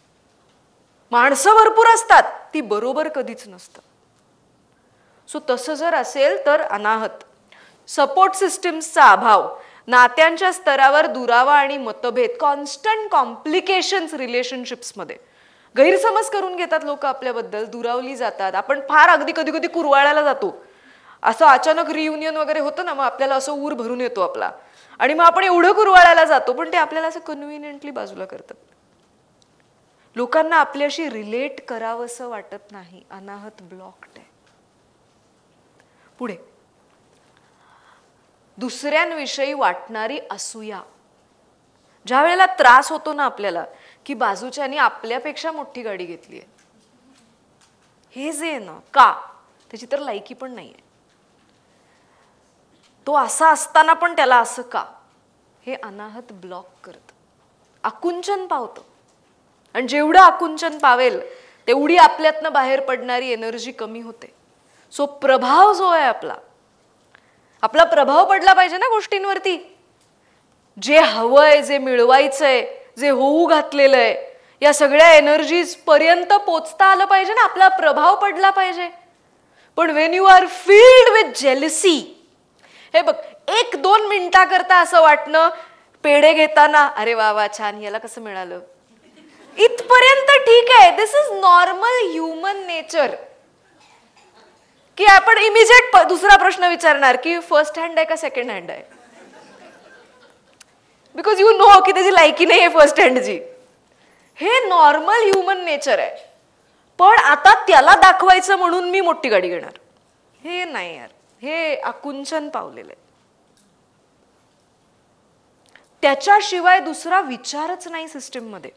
माणसं भरपूर असतात, ती बरोबर कधीच नसतं. सो तसं जर असेल तर अनाहत, सपोर्ट सिस्टम्सचा अभाव, नात्यांच्या स्तरावर दुरावा आणि मतभेद, कॉन्स्टंट कॉम्प्लिकेशन्स रिलेशनशिप्समध्ये, गैरसमज करून घेतात लोक आपल्याबद्दल, दुरावली जातात. आपण फार अगदी कधी कधी कुरवाळ्याला जातो. असं अचानक रियुनियन वगैरे होतं ना, मग आपल्याला असं ऊर भरून येतो आपला, आणि मग आपण एवढं कुरवाळ्याला जातो, पण ते आपल्याला असं कन्व्हिनियंटली बाजूला करतात. लोकांना आपल्याशी रिलेट करावंसं वाटत नाही. अनाहत ब्लॉक्ड आहे. पुढे दुसऱ्यांविषयी वाटणारी असूया. ज्या वेळेला त्रास होतो ना आपल्याला की बाजूच्यानी आपल्यापेक्षा मोठी गाडी घेतली आहे, हे जे ना का, त्याची तर लायकी पण नाहीये, तो असा असताना पण त्याला असं का, हे अनाहत ब्लॉक करत, आकुंचन पावतं. आणि जेवढं आकुंचन पावेल तेवढी आपल्यातनं बाहेर पडणारी एनर्जी कमी होते. सो प्रभाव जो आहे आपला प्रभाव पडला पाहिजे ना गोष्टींवरती. जे हवंय, जे मिळवायचंय, जे होऊ घातलेलं आहे, या सगळ्या एनर्जीज पर्यंत पोचता आलं पाहिजे ना, आपला प्रभाव पडला पाहिजे. पण Wien you are filled with jealousy, हे बघ, 1-2 मिनिटाकरता असं वाटणं, पेढे घेताना अरे वा वा छान, याला कसं मिळालं, इथपर्यंत ठीक आहे. This is normal human nature. की आपण इमिजिएट दुसरा प्रश्न विचारणार की फर्स्ट हँड आहे का सेकंड हँड आहे, बिकॉज यू नो की त्याची लायकी नाही आहे फर्स्ट हँडची. हे नॉर्मल ह्युमन नेचर आहे. पण आता त्याला दाखवायचं म्हणून मी मोठी गाडी घेणार, हे नाही यार, हे आकुंचन पावलेलं आहे. त्याच्याशिवाय दुसरा विचारच नाही सिस्टीम मध्ये.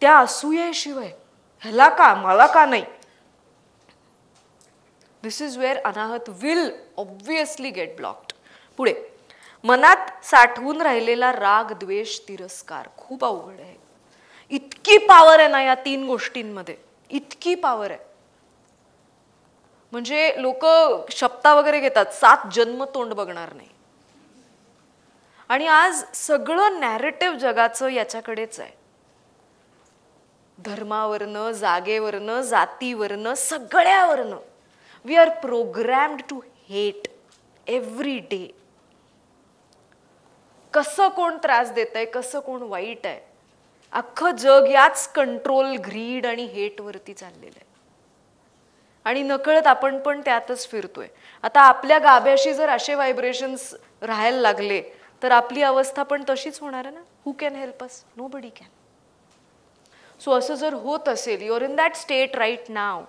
त्या असूयेशिवाय ह्याला का, मला का नाही. This is where Anahata will obviously get blocked. पुढे मनात साठवून राहिलेला राग, द्वेष, तिरस्कार खूप अवघड आहे. इतकी पॉवर आहे ना या 3 गोष्टींमध्ये, इतकी पॉवर आहे. म्हणजे लोक शपथा वगैरे घेतात, 7 जन्म तोंड बघणार नाही. आणि आज सगळं नॅरेटिव्ह जगाचं याच्याकडेच आहे. धर्मावरनं, जागेवरनं, जातीवरनं, सगळ्यावरनं we are programmed to hate every day. कसं कोण त्रास देत आहे, कसं कोण वाईट आहे, अख्खं जग याच कंट्रोल, ग्रीड आणि हेट वरती चाललेलं आहे. आणि नकळत आपण पण त्यातच फिरतोय. आता आपल्या गाभ्याशी जर असे व्हायब्रेशन्स राहायला लागले तर आपली अवस्था पण तशीच होणार आहे ना. Who can help us? Nobody can. So असं जर होत असेल, your in that state right now,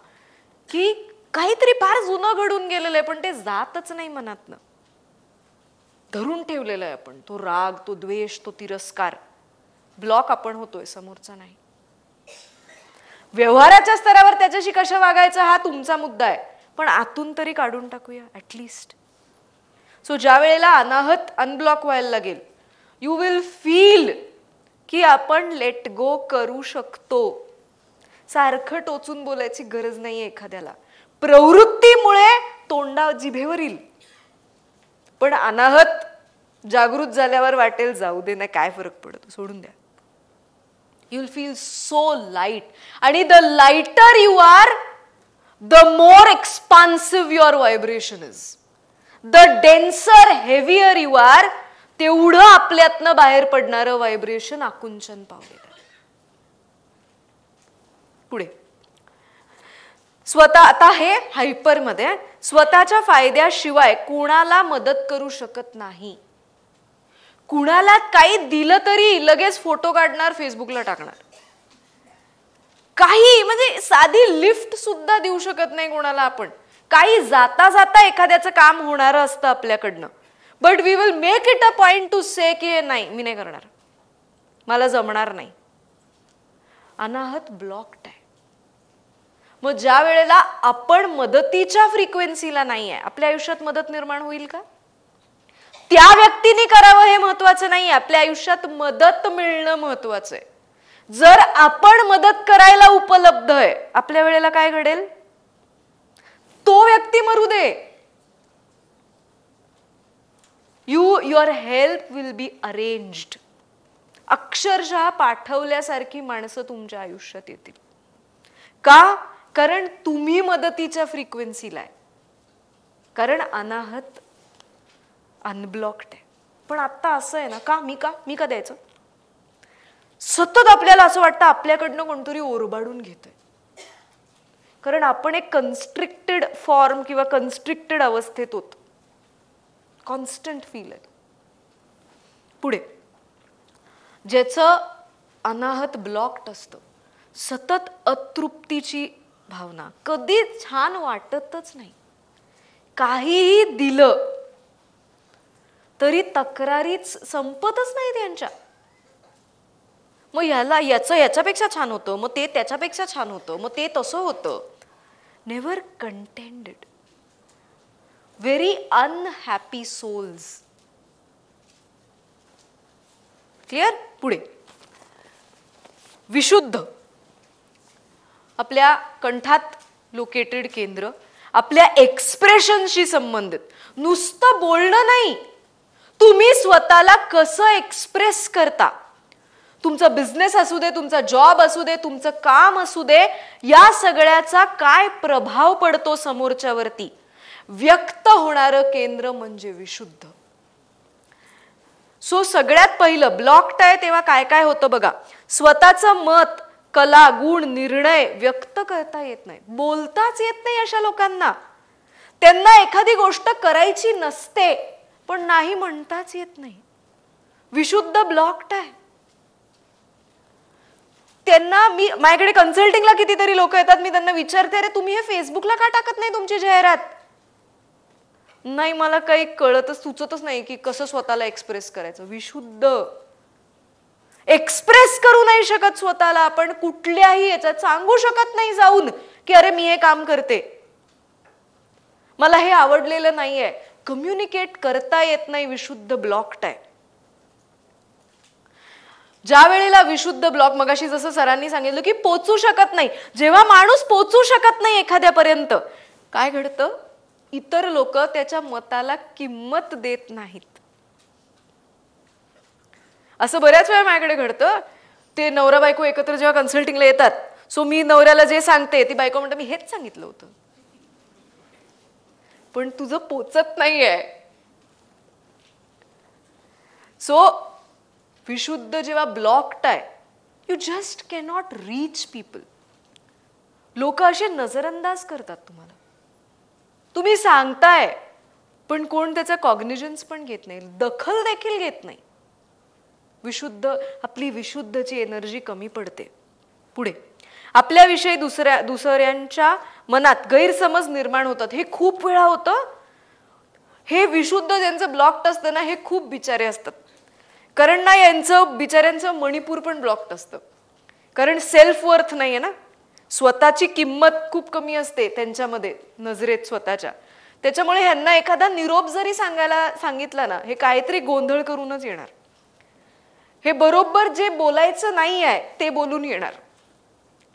की काहीतरी फार जुनं घडून गेलेलं आहे पण ते जातच नाही मनातनं, धरून ठेवलेलं आहे आपण, तो राग, तो द्वेष, तो तिरस्कार, ब्लॉक आपण होतोय, समोरचा नाही. व्यवहाराच्या स्तरावर त्याच्याशी कसं वागायचं हा तुमचा मुद्दा आहे, पण आतून तरी काढून टाकूया ऍटलिस्ट. सो ज्या वेळेला अनाहत अनब्लॉक व्हायला लागेल, यू विल फील की आपण लेट गो करू शकतो. सारखं टोचून बोलायची गरज नाहीये एखाद्याला. प्रवृत्तीमुळे तोंडा जिभेवर येईल, पण अनाहत जागृत झाल्यावर वाटेल जाऊ दे ना, काय फरक पडतो, सोडून द्या. You will feel so light. आणि the lighter you are, the more expansive your vibration is. The denser, heavier you are, तेवढं आपल्यातनं बाहेर पडणारं व्हायब्रेशन आकुंचन पावलेलं. पुढे स्वतः, आता हे हायपर मध्ये, स्वतःच्या फायद्याशिवाय कोणाला मदत करू शकत नाही. कुणाला काही दिलं तरी लगेच फोटो काढणार, फेसबुकला टाकणार. काही म्हणजे साधी लिफ्ट सुद्धा देऊ शकत नाही कोणाला आपण. काही जाता जाता एखाद्याचं काम होणार असतं आपल्याकडनं, but we will make it a point to say की नाही, मी नाही करणार, मला जमणार नाही. अनाहत ब्लॉक्ड आहे. मग ज्या वेळेला आपण मदतीच्या फ्रिक्वेन्सीला नाही आहे, आपल्या आयुष्यात मदत निर्माण होईल का? त्या व्यक्तीने करावं हे महत्वाचं नाही, आपल्या आयुष्यात मदत मिळणं महत्वाचं आहे. जर आपण मदत करायला उपलब्ध आहे, आपल्या वेळेला काय घडेल? तो व्यक्ती मरू दे, your help will be arranged. अक्षरशः पाठवल्यासारखी माणसं तुमच्या आयुष्यात येतील. का? कारण तुम्ही मदतीच्या फ्रिक्वेन्सीला आहे. कारण अनाहत अनब्लॉक्ड आहे. पण आता असं आहे ना, मी का द्यायचं? सतत आपल्याला असं वाटतं आपल्याकडनं कोणतरी ओरबाडून घेतंय. कारण आपण एक कन्स्ट्रिक्टेड फॉर्म किंवा कन्स्ट्रिक्टेड अवस्थेत होतो. कॉन्स्टंट फील आहे. पुढे ज्याचं अनाहत ब्लॉक्ड असतं, सतत अतृप्तीची भावना, कधी छान वाटतच नाही. काहीही दिलं तरी तक्रारीच संपतच नाही त्यांच्या. मग याच्यापेक्षा छान होतं, मग ते त्याच्यापेक्षा छान होतं, मग ते तसं होतं. Never contented. Very unhappy souls. Clear? पुढे विशुद्ध. आपल्या कंठात लोकेटेड केंद्र, आपल्या एक्सप्रेशनशी संबंधित. नुसतं बोलणं नाही, तुम्ही स्वतःला कसं एक्सप्रेस करता. तुमचा बिझनेस असू दे, तुमचा जॉब असू दे, तुमचं काम असू दे, या सगळ्याचा काय प्रभाव पडतो समोरच्यावरती. व्यक्त होणारं केंद्र म्हणजे विशुद्ध. सो सगळ्यात पहिलं ब्लॉक्ड आहे तेव्हा काय काय होतं बघा. स्वतःचं मत, कला, गुण, निर्णय व्यक्त करता येत नाही, बोलताच येत नाही अशा लोकांना. त्यांना एखादी गोष्ट करायची नसते पण नाही म्हणताच येत नाही. विशुद्ध ब्लॉक्ड आहे. त्यांना माझ्याकडे कन्सल्टिंगला कितीतरी लोक येतात, मी त्यांना विचारते, अरे तुम्ही हे फेसबुकला का टाकत नाही तुमची जाहिरात? नाही, मला काही कळतच सुचतच नाही की कसं स्वतःला एक्सप्रेस करायचं. विशुद्ध. एक्सप्रेस करू नाही शकत स्वतःला आपण कुठल्याही याच्यात. सांगू शकत नाही जाऊन की अरे मी हे काम करते, मला हे आवडलेलं नाहीये. कम्युनिकेट करता येत नाही, विशुद्ध ब्लॉक्ड आहे. ज्या वेळेला विशुद्ध ब्लॉक, मगाशी जसं सरांनी सांगितलं की पोचू शकत नाही, जेव्हा माणूस पोचू शकत नाही एखाद्यापर्यंत, काय घडतं? इतर लोक त्याच्या मताला किंमत देत नाहीत. असं बऱ्याच वेळा माझ्याकडे घडतं. ते नवरा बायको एकत्र जेव्हा कन्सल्टिंगला येतात, सो मी नवऱ्याला जे सांगते ती बायको म्हणते मी हेच सांगितलं होतं, पण तुझं पोचत नाहीये. सो विशुद्ध जेव्हा ब्लॉक्ड आहे, you just cannot reach people. लोक असे नजरअंदाज करतात तुम्हाला. तुम्ही सांगताय पण कोण त्याचा कॉग्निजन्स पण घेत नाही, दखल देखील घेत नाही. विशुद्ध, आपली विशुद्धची एनर्जी कमी पडते. पुढे आपल्याविषयी दुसऱ्यांच्या मनात गैरसमज निर्माण होतात. हे खूप वेळा होतं. हे विशुद्ध ज्यांचं ब्लॉक्ड असतं ना, हे खूप बिचारे असतात. कारण ना यांचं बिचाऱ्यांचं मणिपूर पण ब्लॉक्ड असतं. कारण सेल्फ वर्थ नाहीये ना, स्वतःची किंमत खूप कमी असते त्यांच्यामध्ये नजरेत स्वतःच्या. त्याच्यामुळे ह्यांना एखादा निरोप जरी सांगितला ना, हे काहीतरी गोंधळ करूनच येणार. हे बरोबर जे बोलायचं नाही आहे ते बोलून येणार.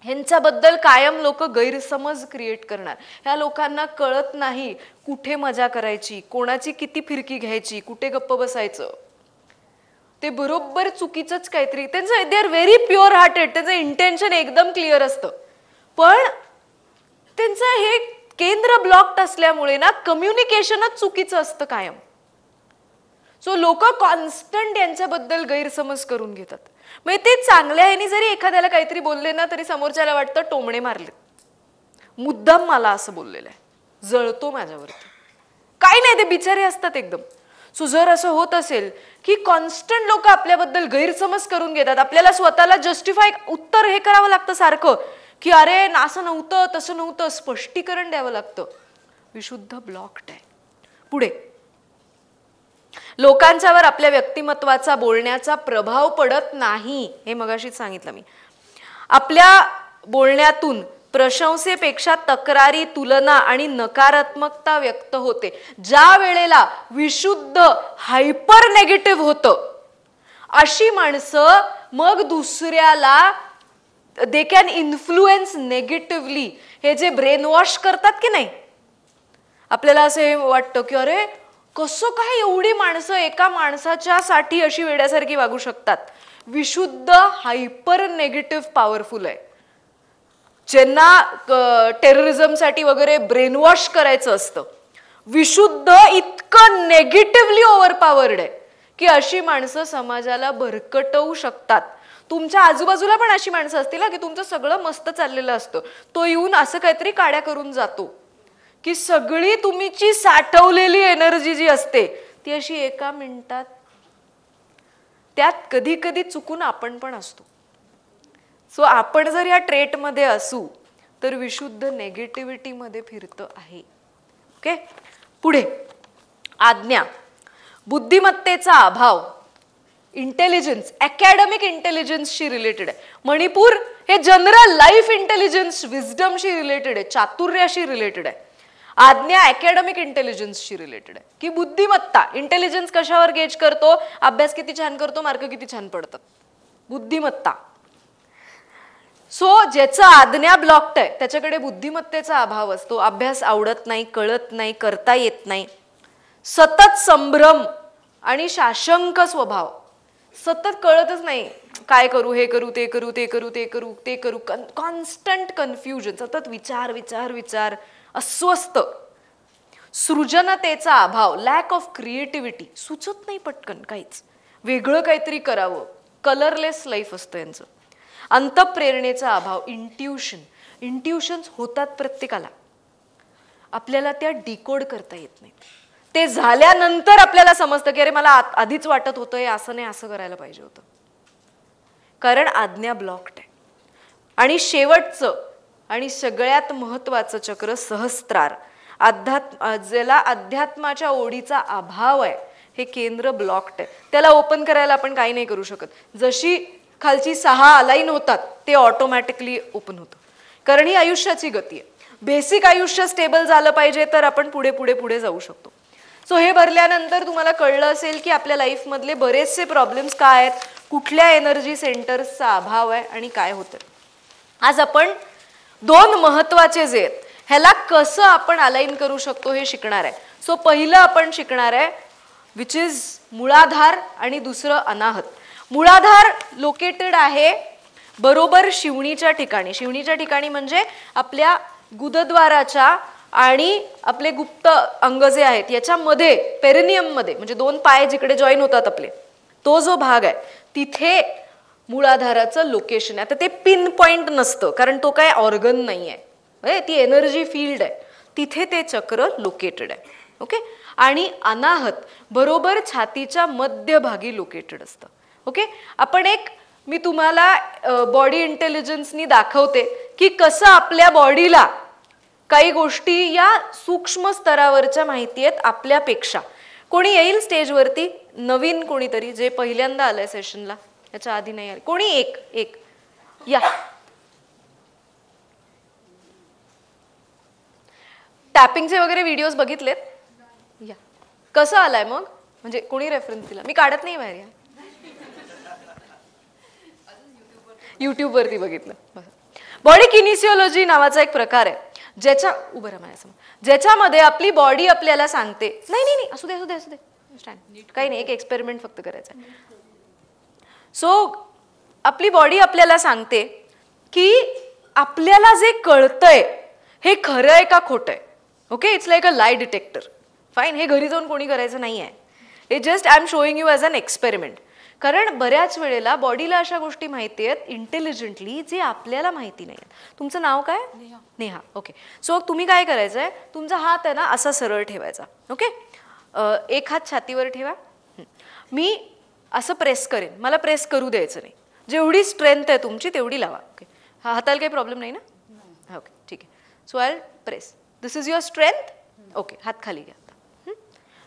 ह्यांच्याबद्दल कायम लोक गैरसमज क्रिएट करणार. ह्या लोकांना कळत नाही कुठे मजा करायची, कोणाची किती फिरकी घ्यायची, कुठे गप्प बसायचं. ते बरोबर चुकीचंच काहीतरी. त्यांचं, they are very pure hearted, त्यांचं इंटेन्शन एकदम क्लिअर असतं, पण त्यांचं हे केंद्र ब्लॉक्ड असल्यामुळे ना कम्युनिकेशनच चुकीचं असतं कायम. सो लोक कॉन्स्टंट यांच्याबद्दल गैरसमज करून घेतात. म्हणजे ते चांगल्या ह्यानी जरी एखाद्याला काहीतरी बोलले ना, तरी समोरच्याला वाटतं टोमणे मारले, मुद्दाम मला असं बोललेलं आहे, जळतो माझ्यावरती. काही नाही, ते बिचारे असतात एकदम. सो जर असं होत असेल की कॉन्स्टंट लोक आपल्याबद्दल गैरसमज करून घेतात, आपल्याला स्वतःला जस्टिफाय उत्तर हे करावं लागतं सारखं की अरे असं नव्हतं तसं नव्हतं, स्पष्टीकरण द्यावं लागतं, विशुद्ध ब्लॉक्ड आहे. पुढे, लोकांच्यावर आपल्या व्यक्तिमत्वाचा बोलण्याचा प्रभाव पडत नाही. हे मगाशीच सांगितलं मी. आपल्या बोलण्यातून प्रशंसेपेक्षा तक्रारी, तुलना आणि नकारात्मकता व्यक्त होते. ज्या वेळेला विशुद्ध हायपर नेगेटिव्ह होतं, अशी माणसं मग दुसऱ्याला दे कॅन इन्फ्लुएन्स नेगेटिव्हली. हे जे ब्रेन वॉश करतात की नाही, आपल्याला असं वाटतं की अरे कसं काय एवढी माणसं एका माणसाच्या साठी अशी वेड्यासारखी वागू शकतात. विशुद्ध हायपर नेगेटिव्ह पॉवरफुल आहे. ज्यांना टेररिझमसाठी वगैरे ब्रेनवॉश करायचं असतं, विशुद्ध इतकं नेगेटिव्हली ओव्हरपॉवर्ड आहे की अशी माणसं समाजाला भरकटवू शकतात. तुमच्या आजूबाजूला पण अशी माणसं असतील की तुमचं सगळं मस्त चाललेलं असतं, तो येऊन असं काहीतरी काड्या करून जातो की सगळी तुमची साठवलेली एनर्जी जी असते ती अशी एका मिनिटात, त्यात कधी कधी चुकून आपण पण असतो. सो आपण जर या ट्रेटमध्ये असू तर विशुद्ध नेगेटिव्हिटी मध्ये फिरतं आहे. ओके, पुढे, आज्ञा, बुद्धिमत्तेचा अभाव, इंटेलिजन्स, अकॅडमिक इंटेलिजन्सशी रिलेटेड आहे. मणिपूर हे जनरल लाईफ इंटेलिजन्स, विजडमशी रिलेटेड आहे, चातुर्याशी रिलेटेड आहे. आज्ञा अकॅडमिक इंटेलिजन्सशी रिलेटेड आहे. की बुद्धिमत्ता, इंटेलिजन्स कशावर गेज करतो, अभ्यास किती छान करतो, मार्क किती छान पडतात, बुद्धिमत्ता. सो ज्याचं आज्ञा ब्लॉक्ड आहे त्याच्याकडे बुद्धिमत्तेचा अभाव असतो. अभ्यास आवडत नाही, कळत नाही, करता येत नाही. सतत संभ्रम आणि शाशंक स्वभाव, सतत कळतच नाही काय करू, हे करू, ते करू, ते करू, ते करू, ते करू, कॉन्स्टंट कन्फ्युजन, सतत विचार विचार विचार, अस्वस्थ. सृजनतेचा अभाव, लॅक ऑफ क्रिएटिव्हिटी, सुचत नाही पटकन काहीच, वेगळं काहीतरी करावं, कलरलेस लाईफ असतं यांचं. अंतःप्रेरणेचा अभाव, इंट्युशन्स होतात प्रत्येकाला, आपल्याला त्या डिकोड करता येत नाही. ते झाल्यानंतर आपल्याला समजतं की अरे मला आधीच वाटत होतं हे असं नाही, असं करायला पाहिजे होतं, कारण आज्ञा ब्लॉक्ड आहे. आणि शेवटचं आणि सगळ्यात महत्वाचं चक्र, सहस्त्रार, ज्याला अध्यात्माच्या ओढीचा अभाव आहे. हे केंद्र ब्लॉक्ड आहे, त्याला ओपन करायला आपण काही नाही करू शकत. जशी खालची 6 अलाईन होतात ते ऑटोमॅटिकली ओपन होतं, कारण ही आयुष्याची गती आहे. बेसिक आयुष्य स्टेबल झालं पाहिजे तर आपण पुढे पुढे पुढे जाऊ शकतो. सो हे भरल्यानंतर तुम्हाला कळलं असेल की आपल्या लाईफमधले बरेचसे प्रॉब्लेम्स काय आहेत, कुठल्या एनर्जी सेंटर्सचा अभाव आहे आणि काय होतं. आज आपण 2 महत्वाचे जे आहेत ह्याला कसं आपण अलाइन करू शकतो हे शिकणार आहे. सो पहिलं आपण शिकणार आहे विच इज मूळाधार आणि दुसरं अनाहत. मूळाधार लोकेटेड आहे बरोबर शिवणीच्या ठिकाणी. शिवणीच्या ठिकाणी म्हणजे आपल्या गुदद्वाराच्या आणि आपले गुप्त अंग जे आहेत याच्यामध्ये, पेरिनियम मध्ये, म्हणजे 2 पाय जिकडे जॉईन होतात आपले, तो जो भाग आहे तिथे मूळाधाराचं लोकेशन आहे. आता ते पिन पॉइंट नसतं कारण तो काय ऑर्गन नाही आहे, ती एनर्जी फील्ड आहे, तिथे ते चक्र लोकेटेड आहे. ओके, आणि अनाहत बरोबर छातीच्या मध्यभागी लोकेटेड असतं. ओके, आपण मी तुम्हाला बॉडी इंटेलिजन्सनी दाखवते की कसं आपल्या बॉडीला काही गोष्टी या सूक्ष्म स्तरावरच्या माहिती आहेत आपल्यापेक्षा. कोणी येईल स्टेजवरती, नवीन कोणीतरी जे पहिल्यांदा आलंय सेशनला, याच्या आधी नाही आले कोणी, एक या. टॅपिंगचे वगैरे व्हिडिओज बघितलेत या. कसं आलाय मग, म्हणजे कोणी रेफरन्स दिला, मी काढत नाही बाहेर, या युट्यूब वरती बघितलं. बॉडी किनिसिओलॉजी नावाचा एक प्रकार आहे ज्याच्यामध्ये आपली बॉडी आपल्याला सांगते, नाही असू दे स्टँड, काही नाही, एक एक्सपेरिमेंट फक्त करायचं आहे. सो आपली बॉडी आपल्याला सांगते की आपल्याला जे कळतंय हे खरं आहे का खोटं आहे. Okay, it's like a lie detector. Fine, हे घरी जाऊन कोणी करायचं नाही आहे, हे just I am showing you as an experiment. कारण बऱ्याच वेळेला बॉडीला अशा गोष्टी माहिती आहेत इंटेलिजंटली जे आपल्याला माहिती नाही आहेत. तुमचं नाव काय? नेहा. ओके, सो तुम्ही काय करायचंय, तुमचा हात आहे ना असा सरळ ठेवायचा. ओके, एक हात छातीवर ठेवा. मी असं प्रेस करेन, मला प्रेस करू द्यायचं नाही. जेवढी स्ट्रेंथ आहे तुमची तेवढी लावा. ओके, हा हाताला काही प्रॉब्लेम नाही ना? ओके, ठीक आहे. So I press. This is your strength. Okay, हात खाली घ्या.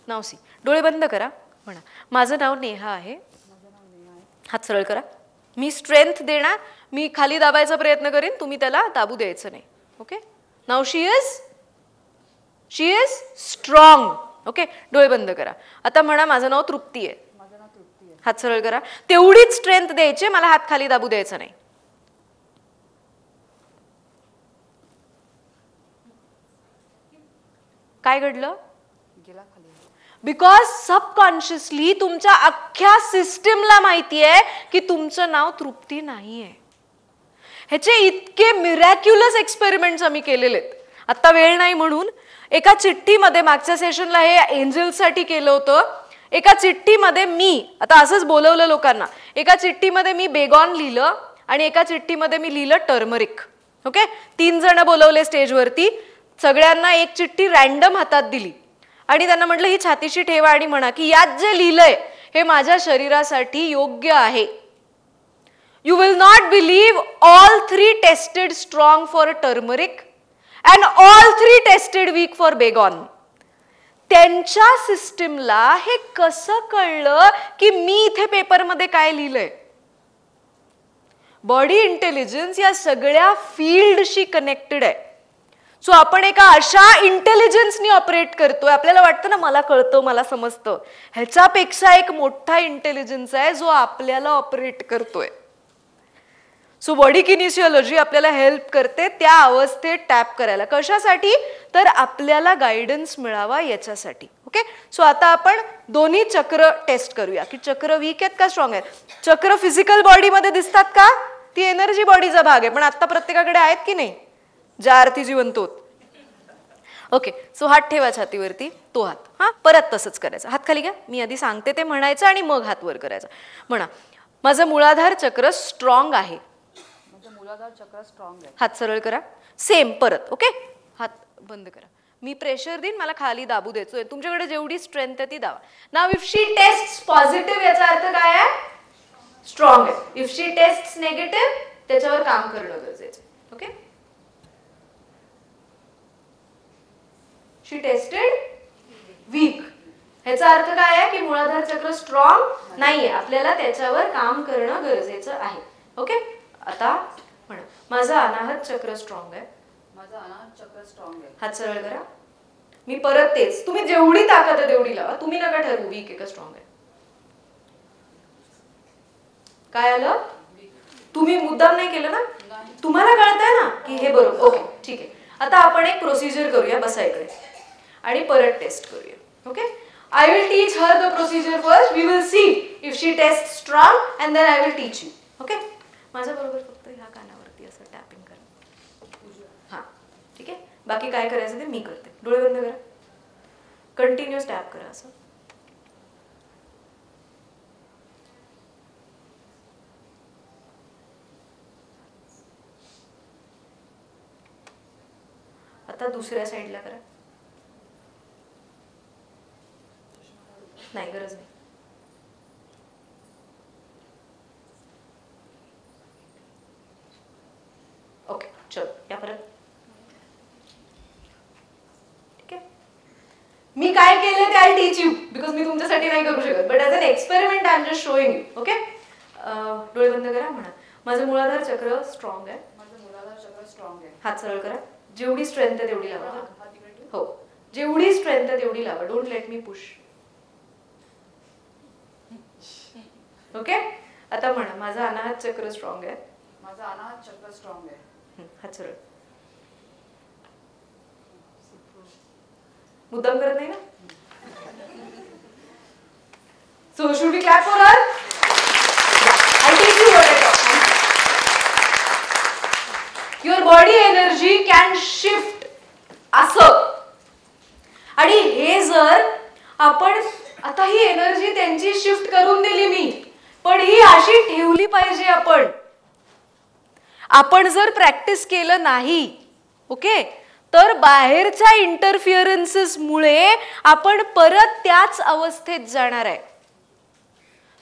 नाव सी. डोळे बंद करा. म्हणा, माझं नाव नेहा आहे. हात सरळ करा. मी स्ट्रेंथ देणार, मी खाली दाबायचा प्रयत्न करेन, तुम्ही त्याला दाबू द्यायचं नाही. Okay, now she is strong. Okay, डोळे बंद करा. आता म्हणा, माझं नाव तृप्ती आहे. हात सरळ करा. तेवढीच स्ट्रेंथ द्यायची, मला हात खाली दाबू द्यायचा नाही. काय घडलं? बिकॉज सबकॉन्शियसली तुमच्या अख्ख्या सिस्टीमला माहिती आहे की तुमचं नाव तृप्ती नाहीये. ह्याचे इतके मिरॅक्युलस एक्सपेरिमेंट्स आम्ही केलेले आहेत. आता वेळ नाही म्हणून एका चिठ्ठीमध्ये, मागच्या सेशनला हे एंजल्ससाठी केलं होतं. एका चिठ्ठीमध्ये मी आता असंच बोलवलं लोकांना. एका चिठ्ठीमध्ये मी बेगॉन लिहिलं आणि एका चिठ्ठीमध्ये मी लिहिलं टर्मरिक. ओके, 3 जण बोलवले स्टेजवरती. सगळ्यांना एक चिठ्ठी रॅन्डम हातात दिली आणि त्यांना म्हटलं ही छातीशी ठेवा आणि म्हणा की यात जे लिहिलंय हे माझ्या शरीरासाठी योग्य आहे. You will not believe, all 3 tested strong for turmeric and all 3 tested weak for Baygon. त्यांच्या सिस्टीमला हे कसं कळलं की मी इथे पेपरमध्ये काय लिहिलंय? बॉडी इंटेलिजन्स या सगळ्या फील्डशी कनेक्टेड आहे. सो आपण एका अशा इंटेलिजन्सनी ऑपरेट करतोय, आपल्याला वाटतं ना मला कळतं, मला समजतं. ह्याच्यापेक्षा एक मोठा इंटेलिजन्स आहे जो आपल्याला ऑपरेट करतोय. सो बॉडी किनेसिओलॉजी आपल्याला हेल्प करते त्या अवस्थेत टॅप करायला. कशासाठी? तर आपल्याला गायडन्स मिळावा याच्यासाठी. ओके, सो आता आपण दोन्ही चक्र टेस्ट करूया की चक्र वीक आहेत का स्ट्रॉंग आहेत. चक्र फिजिकल बॉडीमध्ये दिसतात का? ती एनर्जी बॉडीचा भाग आहे, पण आता प्रत्येकाकडे आहेत की नाही? ज्या अर्थी जिवंत होत. ओके, सो हात ठेवा छातीवरती, तो हात. हा, परत तसंच करायचं. हात खाली घ्या. मी आधी सांगते ते म्हणायचं आणि मग हात वर करायचा. म्हणा, माझं मूलाधार चक्र स्ट्रॉंग आहे. हात सरळ करा. सेम परत. ओके, हात बंद करा. मी प्रेशर देईन, मला खाली दाबू द्यायचोय. तुमच्याकडे जेवढी स्ट्रेंथ आहे ती दाबा. नाव इफ शी टेस्ट पॉझिटिव्ह याचा अर्थ काय आहे? स्ट्रॉंग आहे. इफ शी टेस्ट नेगेटिव्ह त्याच्यावर काम करणं गरजेचं. ओके, शी टेस्टेड वीक ह्याचा अर्थ काय आहे की मूलाधार चक्र स्ट्रॉंग नाहीये, आपल्याला त्याच्यावर काम करणं गरजेचं आहे. ओके, आता म्हणा, माझं अनाहत चक्र स्ट्रॉंग आहे. माझं अनाहत चक्र स्ट्रॉंग आहे. हात सरळ करा. मी परत तेच, तुम्ही जेवढी ताकद आहे तेवढी लावा. तुम्ही नका ठरवू वीक आहे का स्ट्रॉंग आहे. काय आलं? तुम्ही मुद्दाम नाही केलं ना, तुम्हाला कळतंय ना की हे बरोबर. ओके, ठीक आहे. आता आपण एक प्रोसिजर करूया. बसा इकडे आणि परत टेस्ट करूया. Okay, I will teach her the procedure first. We will see if she tests strong and then I will teach you. Okay? माझ्या बरोबर फक्त ह्या कानावरती असं टॅपिंग करा. हा, ठीक आहे. बाकी काय करायचं ते मी करते. डोळे बंद करा. कंटिन्युअस टॅप करा असं. आता दुसऱ्या साईडला करा. नाही, गरज नाही. ओके, चल या परत. ठीक आहे, मी काय केलं ते आय टीच यू बिकॉज मी तुमच्यासाठी नाही करू शकत, but as an experiment I am just showing you. Okay, डोळे बंद करा. म्हणा, माझं मूलाधार चक्र स्ट्रॉंग आहे. माझं मूलाधार चक्र स्ट्रॉंग आहे. हात सरळ करा. जेवढी स्ट्रेंथ आहे तेवढी लावा. हो, जेवढी स्ट्रेंथ आहे तेवढी लावा. Don't let me push. Okay, आता म्हणा, माझं अनाहत चक्र स्ट्रॉंग आहे. माझं अनाहत चक्र स्ट्रॉंग आहे. हात सरळ. मुद्दाम करत नाही ना. So should we clap for her? I tell you what I talk. Your body energy can shift असं. आणि हे जर आपण आता ही एनर्जी त्यांची शिफ्ट करून दिली मी, पण ही अशी ठेवली पाहिजे आपण. आपण जर प्रॅक्टिस केलं नाही, ओके, तर बाहेरच्या इंटरफिअरन्सेसमुळे आपण परत त्याच अवस्थेत जाणार आहे.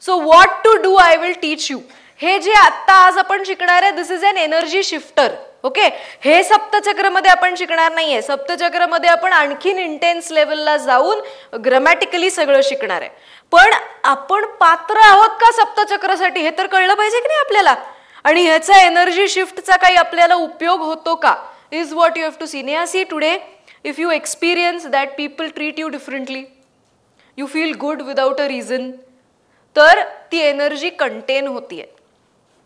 So what to do I will teach you. हे जे आता आज आपण शिकणार आहे this is an energy shifter. Okay, हे सप्तचक्रमध्ये आपण शिकणार नाहीये. सप्तचक्रमध्ये आपण आणखीन इंटेन्स लेवलला जाऊन ग्रामॅटिकली सगळं शिकणार आहे. पण आपण पात्र आहोत का सप्तचक्रासाठी हे तर कळलं पाहिजे की नाही आपल्याला. आणि ह्याचा एनर्जी शिफ्टचा काही आपल्याला उपयोग होतो का is what you have to see. Neha, see today if you experience that people treat you differently, you feel good without a reason, तर ती एनर्जी कंटेन होतीये.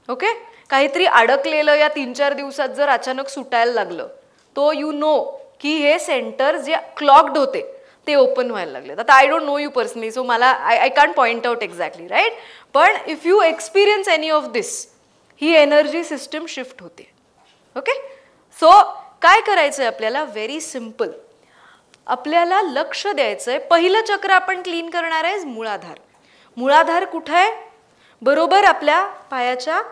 ओके, काहीतरी अडकलेलं या 3-4 दिवसात जर अचानक सुटायला लागलं तो यू नो की हे सेंटर जे क्लॉक्ड होते ते ओपन व्हायला लागले. आता I don't know you personally, so मला I can't point out exactly, right. पण if you experience any of this, ही एनर्जी सिस्टम शिफ्ट होते. ओके, सो काय करायचंय आपल्याला, व्हेरी सिम्पल. आपल्याला लक्ष द्यायचंय. पहिलं चक्र आपण क्लीन करणार आहे मूळाधार. मूळाधार कुठं आहे, बरोबर आपल्या पायाच्या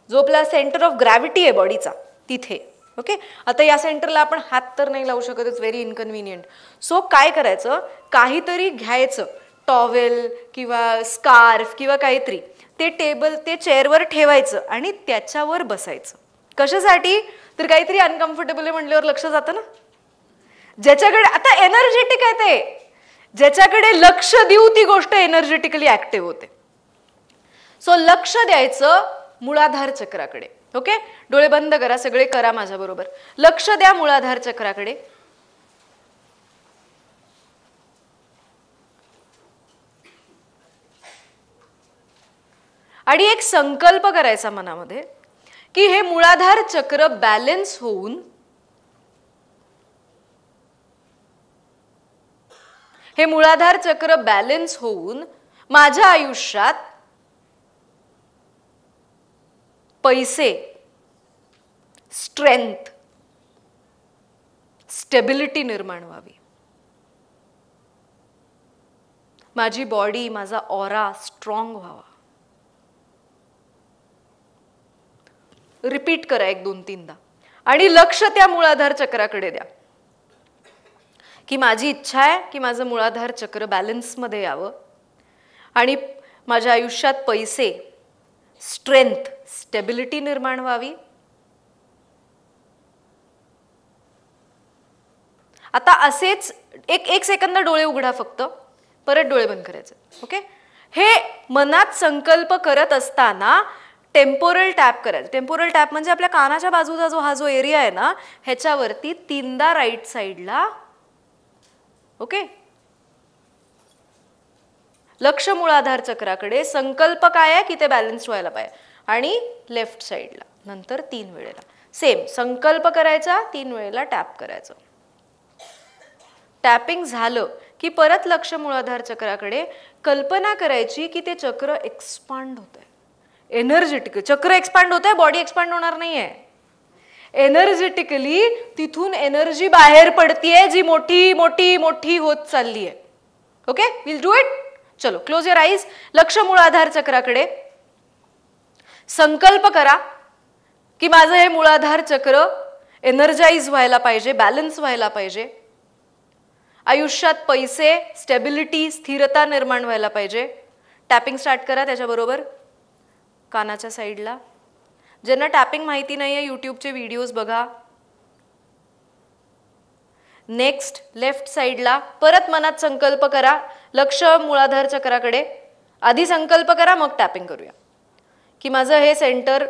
जो आपला सेंटर ऑफ ग्रॅव्हिटी आहे बॉडीचा तिथे. ओके, आता या सेंटरला आपण हात तर नाही लावू शकत, इट्स व्हेरी इनकन्व्हिनियंट. सो काय करायचं, काहीतरी घ्यायचं, टॉवेल किंवा स्कार्फ किंवा काहीतरी, ते टेबल ते चेअरवर ठेवायचं आणि त्याच्यावर बसायचं. कशासाठी, तर काहीतरी अनकम्फर्टेबल आहे म्हटल्यावर लक्ष जातं ना. ज्याच्याकडे आता एनर्जेटिक आहे ते, ज्याच्याकडे लक्ष देऊ ती गोष्ट एनर्जेटिकली ऍक्टिव्ह होते. सो लक्ष द्यायचं मूळाधार चक्राकडे. ओके, डोळे बंद करा, सगळे करा माझ्या बरोबर. लक्ष द्या मूळाधार चक्राकडे. आणि एक संकल्प करायचा मनामध्ये की हे मूळाधार चक्र बॅलन्स होऊन, हे मूळाधार चक्र बॅलन्स होऊन माझ्या आयुष्यात पैसे, स्ट्रेंथ, स्टेबिलिटी निर्माण व्हावी. माझी बॉडी, माझा ऑरा स्ट्रॉंग व्हावा. रिपीट करा 1-2-3दा आणि लक्ष त्या मूळाधार चक्राकडे द्या की माझी इच्छा आहे की माझं मूळाधार चक्र बॅलन्समध्ये यावं आणि माझ्या आयुष्यात पैसे, स्ट्रेंथ, स्टेबिलिटी निर्माण व्हावी. आता असेच एक सेकंद डोळे उघडा, फक्त परत डोळे बंद करायचे. ओके, हे मनात संकल्प करत असताना टेम्पोरल टॅप करायचं. टेम्पोरल टॅप म्हणजे आपल्या कानाच्या बाजूचा हा जो एरिया आहे ना, ह्याच्यावरती 3दा राईट साईडला. ओके, लक्ष मूळाधार चक्राकडे. संकल्प काय आहे की ते बॅलन्स व्हायला पाहिजे. आणि लेफ्ट साईडला नंतर 3 वेळेला सेम संकल्प करायचा, 3 वेळेला टॅप करायचं. टॅपिंग झालं की परत लक्ष मूळाधार चक्राकडे. कल्पना करायची की ते चक्र एक्सपांड होत आहे. एनर्जेटिक चक्र एक्सपांड होत आहे, बॉडी एक्सपांड होणार नाहीये. एनर्जेटिकली तिथून एनर्जी बाहेर पडतीये जी मोठी मोठी मोठी होत चालली आहे. Okay, will do it. चलो, क्लोज युअर आईज. लक्ष मूळाधार चक्राकडे. संकल्प करा की माझं हे मूळाधार चक्र एनर्जाइज व्हायला पाहिजे, बॅलन्स व्हायला पाहिजे. आयुष्यात पैसे, स्टेबिलिटी, स्थिरता निर्माण व्हायला पाहिजे. टॅपिंग स्टार्ट करा त्याच्याबरोबर कानाच्या साईडला. ज्यांना टॅपिंग माहिती नाहीये यूट्यूबचे व्हिडिओज बघा. नेक्स्ट लेफ्ट साईडला परत मनात संकल्प करा, लक्ष मूळाधार चक्राकडे. आधी संकल्प करा मग टॅपिंग करूया की माझं हे सेंटर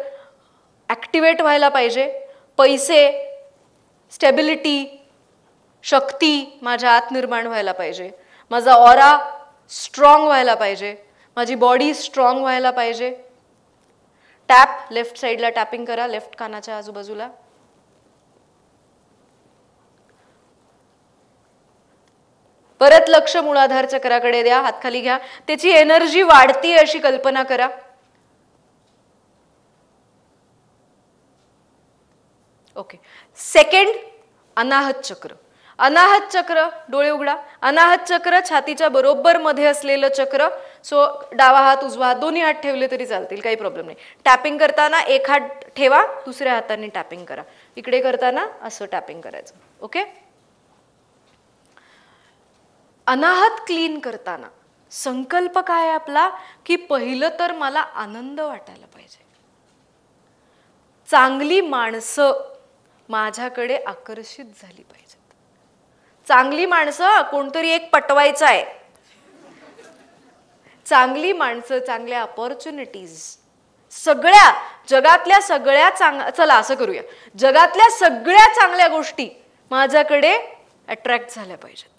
ऍक्टिवेट व्हायला पाहिजे. पैसे, स्टेबिलिटी, शक्ती माझ्या आत निर्माण व्हायला पाहिजे. माझा ऑरा स्ट्रॉंग व्हायला पाहिजे. माझी बॉडी स्ट्रॉंग व्हायला पाहिजे. टॅप लेफ्ट साईडला टॅपिंग करा, लेफ्ट कानाच्या आजूबाजूला. परत लक्ष मूळाधार चक्राकडे द्या, हात खाली घ्या. त्याची एनर्जी वाढती अशी कल्पना करा. ओके, सेकंड अनाहत चक्र. अनाहत चक्र, डोळे उघडा. अनाहत चक्र छातीच्या बरोबर मध्ये असलेलं चक्र. सो डावा हात उजवा हात दोन्ही हात ठेवले तरी चालतील, काही प्रॉब्लेम नाही. टॅपिंग करताना एक हात ठेवा, दुसऱ्या हाताने टॅपिंग करा. इकडे करताना असं टॅपिंग करायचं. ओके. अनाहत क्लीन करताना संकल्प काय आहे आपला, की पहिलं तर मला आनंद वाटायला पाहिजे. चांगली माणसं माझ्याकडे आकर्षित झाली पाहिजेत. चांगली माणसं कोणतरी एक पटवायचं आहे. चांगली माणसं, चांगल्या अपॉर्च्युनिटीज, सगळ्या जगातल्या सगळ्या चला असं करूया, जगातल्या सगळ्या चांगल्या गोष्टी माझ्याकडे अट्रॅक्ट झाल्या पाहिजेत.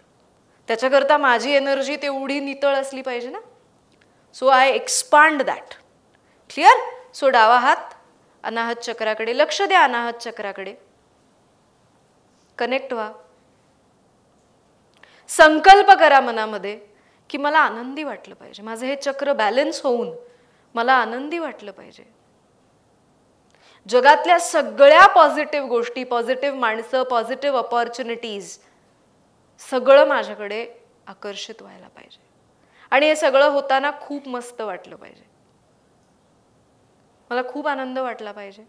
त्याच्याकरता माझी एनर्जी तेवढी नितळ असली पाहिजे ना. So I expand that. Clear. So डावा हात अनाहत चक्राकडे, लक्ष द्या अनाहत चक्राकडे, कनेक्ट व्हा. संकल्प करा मनामध्ये की मला आनंदी वाटलं पाहिजे, माझं हे चक्र बॅलन्स होऊन मला आनंदी वाटलं पाहिजे. जगातल्या सगळ्या पॉझिटिव्ह गोष्टी, पॉझिटिव्ह माणसं, पॉझिटिव्ह अपॉर्च्युनिटीज सगळं माझ्याकडे आकर्षित व्हायला पाहिजे. आणि हे सगळं होताना खूप मस्त वाटलं पाहिजे, मला खूप आनंद वाटला पाहिजे.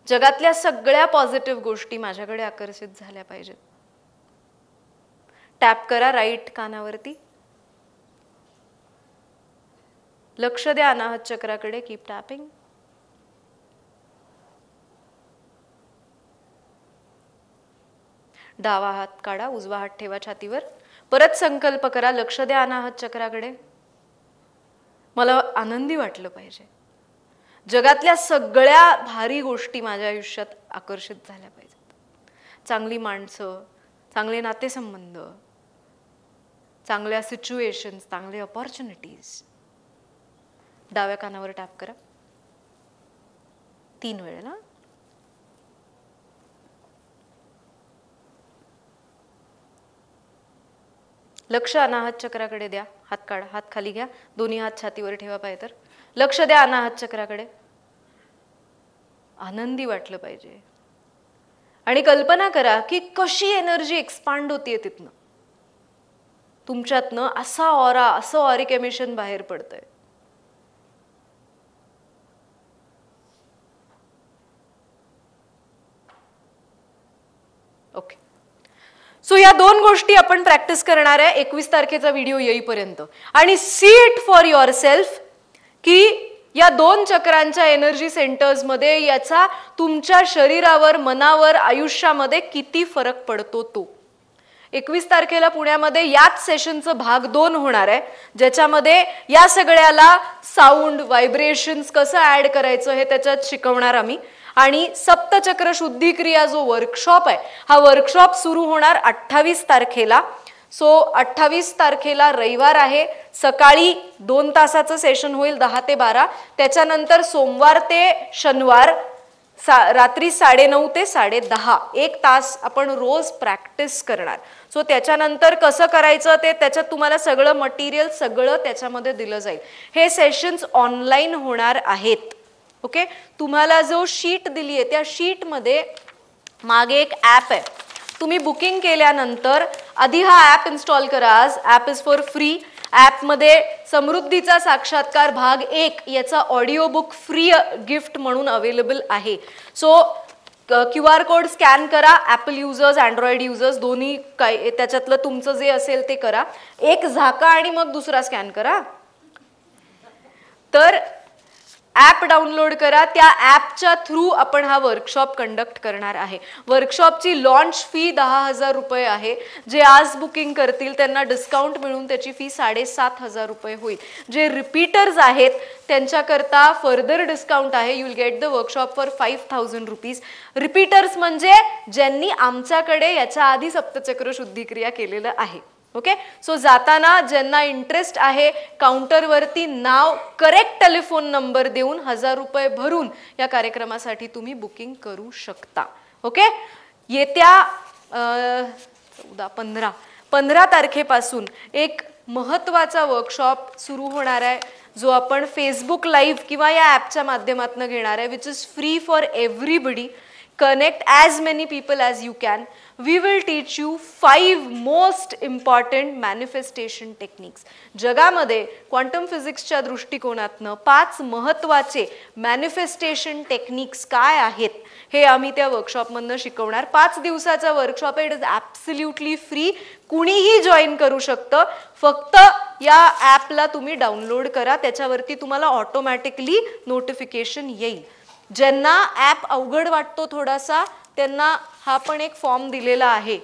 जगातल्या सगळ्या पॉझिटिव्ह गोष्टी माझ्याकडे आकर्षित झाल्या पाहिजेत. टॅप करा राईट कानावरती, लक्ष द्या अनाहत चक्राकडे, कीप टॅपिंग. डावा हात काढा, उजवा हात ठेवा छातीवर. परत संकल्प करा, लक्ष द्या अनाहत चक्राकडे, मला आनंदी वाटलं पाहिजे. जगातल्या सगळ्या भारी गोष्टी माझ्या आयुष्यात आकर्षित झाल्या पाहिजेत. चांगली माणसं, चांगले नातेसंबंध, चांगल्या सिच्युएशन्स, चांगले अपॉर्च्युनिटीज. डाव्या कानावर टॅप करा 3 वेळा. लक्ष अनाहत चक्राकडे द्या. हात काढा, हात खाली घ्या, दोन्ही हात छातीवर ठेवा पाय तर. लक्ष द्या अनाहत चक्राकडे, आनंदी वाटलं पाहिजे. आणि कल्पना करा की कशी एनर्जी एक्सपांड होतीये तिथनं, तुमच्यातनं असा ऑरा, असं ऑरिक एमिशन बाहेर पडतंय. ओके. सो या 2 गोष्टी आपण प्रॅक्टिस करणार आहे 21 तारखेचा व्हिडिओ येईपर्यंत. आणि see it for your self की या 2 चक्रांच्या एनर्जी सेंटर्स मध्ये याचा तुमच्या शरीरावर, मनावर, आयुष्यामध्ये किती फरक पडतो तो. 21 तारखेला पुण्यामध्ये याच सेशनचं भाग 2 होणार आहे, ज्याच्यामध्ये या सगळ्याला साऊंड, व्हायब्रेशन्स कसं ऍड करायचं हे त्याच्यात शिकवणार आम्ही. आणि सप्तचक्र शुद्धिक्रिया जो वर्कशॉप आहे, हा वर्कशॉप सुरू होणार 28 तारखेला. सो 28 तारखेला रविवार आहे, सकाळी 2 तासाचं सेशन होईल 10 ते 12. त्याच्यानंतर सोमवार ते शनिवार रात्री 9:30 ते 10:30 1 तास आपण रोज प्रॅक्टिस करणार. सो त्याच्यानंतर कसं करायचं ते त्याच्यात तुम्हाला सगळं मटेरियल सगळं त्याच्यामध्ये दिलं जाईल. हे सेशन्स ऑनलाईन होणार आहेत. ओके. तुम्हाला जो शीट दिली आहे त्या शीटमध्ये मागे एक ॲप आहे. तुम्ही बुकिंग केल्यानंतर आधी हा ॲप इन्स्टॉल करा. आज ॲप इज फॉर फ्री. ॲपमध्ये समृद्धीचा साक्षात्कार भाग 1 याचा ऑडिओ बुक फ्री गिफ्ट म्हणून अवेलेबल आहे. सो QR कोड स्कॅन करा. ॲपल युजर्स, अँड्रॉइड युजर्स दोन्ही काय त्याच्यातलं तुमचं जे असेल ते करा. एक झाका आणि मग दुसरा स्कॅन करा. तर ॲप डाउनलोड करा. त्या ॲपच्या थ्रू आपण हा वर्कशॉप कंडक्ट करणार आहे. वर्कशॉपची लॉन्च फी 10,000 रुपये आहे. जे आज बुकिंग करतील त्यांना डिस्काउंट मिळून त्याची फी 7,500 रुपये होईल. जे रिपीटर्स आहेत त्यांच्याकरता फर्दर डिस्काउंट आहे. You will get the workshop for 5,000 rupees. Repeaters म्हणजे ज्यांनी आमच्याकडे याच्या आधी सप्तचक्र शुद्धिक्रिया केलेलं आहे. ओके. सो जाताना ज्यांना इंटरेस्ट आहे काउंटरवरती नाव, करेक्ट टेलिफोन नंबर देऊन 1,000 रुपये भरून या कार्यक्रमासाठी तुम्ही बुकिंग करू शकता. ओके. येत्या 15 तारखेपासून एक महत्त्वाचा वर्कशॉप सुरू होणार आहे जो आपण फेसबुक लाईव्ह किंवा या ॲपच्या माध्यमातून घेणार आहे, which is free for everybody. connect as many people as you can. We will teach you 5 most important manifestation techniques. जगामध्ये क्वांटम फिजिक्सच्या दृष्टिकोनातनं 5 महत्त्वाचे मॅनिफेस्टेशन टेक्निक्स काय आहेत हे आम्ही त्या वर्कशॉपमधनं शिकवणार. 5 दिवसाचा वर्कशॉप आहे. It is absolutely free. कुणीही जॉईन करू शकतं. फक्त या ॲपला तुम्ही डाउनलोड करा. त्याच्यावरती तुम्हाला ऑटोमॅटिकली नोटिफिकेशन येईल. ज्यांना ॲप अवघड वाटतो थोडासा त्यांना हा पण एक फॉर्म दिलेला आहे.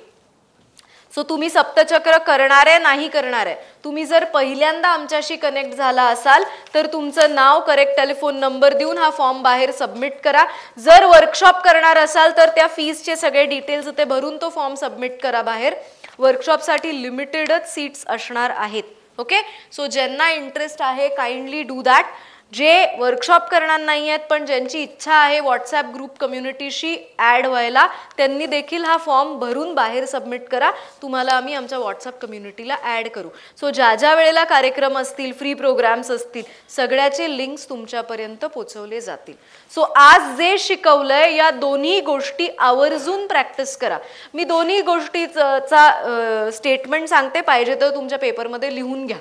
सो तुम्ही सप्तचक्र करणार आहे नाही करणार आहे. तुम्ही जर पहिल्यांदा आमच्याशी कनेक्ट झाला असाल तर तुमचं नाव, करेक्ट टेलिफोन नंबर देऊन हा फॉर्म बाहेर सबमिट करा. जर वर्कशॉप करणार असाल तर त्या फीजचे सगळे डिटेल्स ते भरून तो फॉर्म सबमिट करा बाहेर. वर्कशॉपसाठी लिमिटेडच सीट्स असणार आहेत. ओके, सो ज्यांना इंटरेस्ट आहे काइंडली डू दॅट. जे वर्कशॉप करणार नाही आहेत पण ज्यांची इच्छा आहे व्हॉट्सॲप ग्रुप कम्युनिटीशी ॲड व्हायला त्यांनी देखील हा फॉर्म भरून बाहेर सबमिट करा. तुम्हाला आम्ही आमच्या व्हॉट्सॲप कम्युनिटीला ॲड करू. सो ज्या ज्या वेळेला कार्यक्रम असतील, फ्री प्रोग्राम्स असतील, सगळ्याचे लिंक्स तुमच्यापर्यंत पोचवले जातील. सो आज जे शिकवलंय या दोन्ही गोष्टी आवर्जून प्रॅक्टिस करा. मी दोन्ही गोष्टीचा स्टेटमेंट सांगते, पाहिजे तर तुमच्या पेपरमध्ये लिहून घ्या.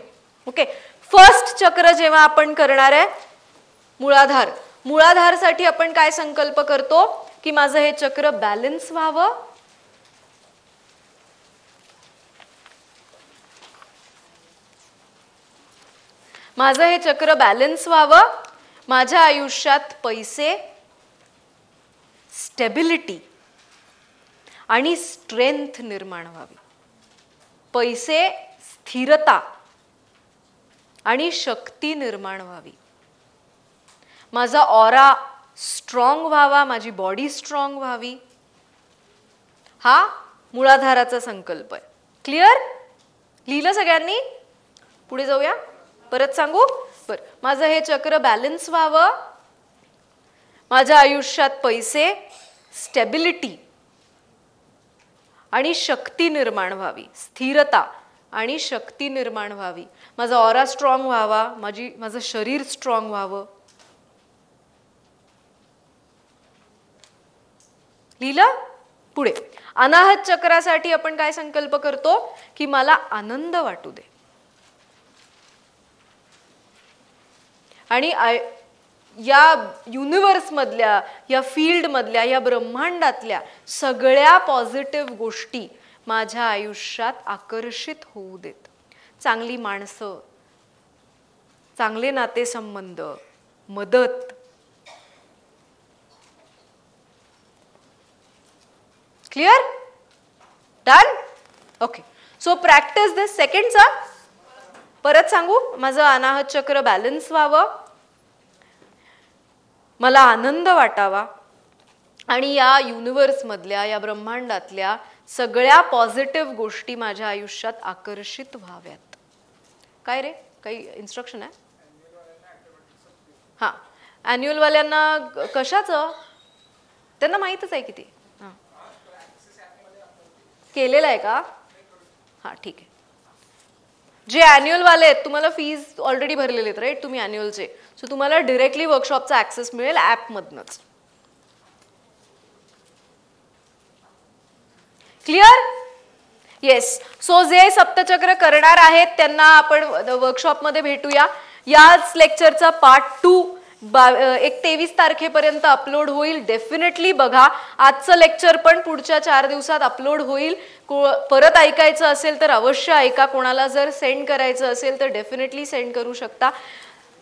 ओके, फर्स्ट चक्र जेव्हा आपण करणार आहे मूळाधार. मूळाधारसाठी आपण काय संकल्प करतो की माझं हे चक्र बॅलन्स व्हावं, माझं हे चक्र बॅलन्स व्हावं, माझ्या आयुष्यात पैसे, स्टेबिलिटी आणि स्ट्रेंथ निर्माण व्हावी. पैसे, स्थिरता आणि शक्ती निर्माण व्हावी. माझा ऑरा स्ट्रॉंग व्हावा, माझी बॉडी स्ट्रॉंग व्हावी. हा मूळाधाराचा संकल्प आहे. क्लिअर? लिहिलं सगळ्यांनी? पुढे जाऊया. परत सांगू? बरं. माझं हे चक्र बॅलन्स व्हावं, माझ्या आयुष्यात पैसे, स्टेबिलिटी आणि शक्ती निर्माण व्हावी. स्थिरता आणि शक्ती निर्माण व्हावी. माझा ऑरा स्ट्रॉंग व्हावा, माझं शरीर स्ट्रॉंग व्हावं. लिहिलं? पुढे अनाहत चक्रासाठी आपण काय संकल्प करतो की मला आनंद वाटू दे आणि या युनिव्हर्स मधल्या, या फील्ड मधल्या, या ब्रह्मांडातल्या सगळ्या पॉझिटिव्ह गोष्टी माझ्या आयुष्यात आकर्षित होऊ देत. चांगली माणसं, चांगले नातेसंबंध, मदत. Clear? Done? Okay, so practice this. सेकंडचा परत सांगू. माझं अनाहत चक्र बॅलन्स व्हावं, मला आनंद वाटावा आणि या युनिव्हर्स मधल्या, या ब्रह्मांडातल्या सगळ्या पॉझिटिव्ह गोष्टी माझ्या आयुष्यात आकर्षित व्हाव्यात. काय रे, काही इन्स्ट्रक्शन आहे? हां, ॲन्युअल वाल्यांना कशाचं? त्यांना माहीतच आहे किती. हां, केलेलं आहे का? हां, ठीक आहे. जे ॲन्युअल वाले आहेत तुम्हाला फीज ऑलरेडी भरलेले आहेत राईट तुम्ही ॲन्युअलचे. सो तुम्हाला डिरेक्टली वर्कशॉपचा ॲक्सेस मिळेल ॲपमधनंच. क्लिअर? येस. सो जे सप्तचक्र करणार आहेत त्यांना आपण वर्कशॉपमध्ये भेटूया. याच लेक्चरचा पार्ट 2 23 तारखेपर्यंत अपलोड होईल. डेफिनेटली बघा. आजचं लेक्चर पण पुढच्या 4 दिवसात अपलोड होईल. परत ऐकायचं असेल तर अवश्य ऐका. कोणाला जर सेंड करायचं असेल तर डेफिनेटली सेंड करू शकता.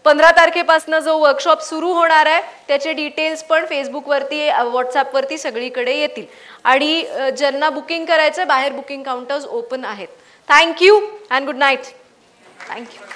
15 तारखेपासून जो वर्कशॉप सुरू होणार आहे त्याचे डिटेल्स पण फेसबुकवरती, व्हॉट्सॲपवरती सगळीकडे येतील. आणि ज्यांना बुकिंग करायचं बाहेर बुकिंग काउंटर्स ओपन आहेत. Thank you and good night. Thank you.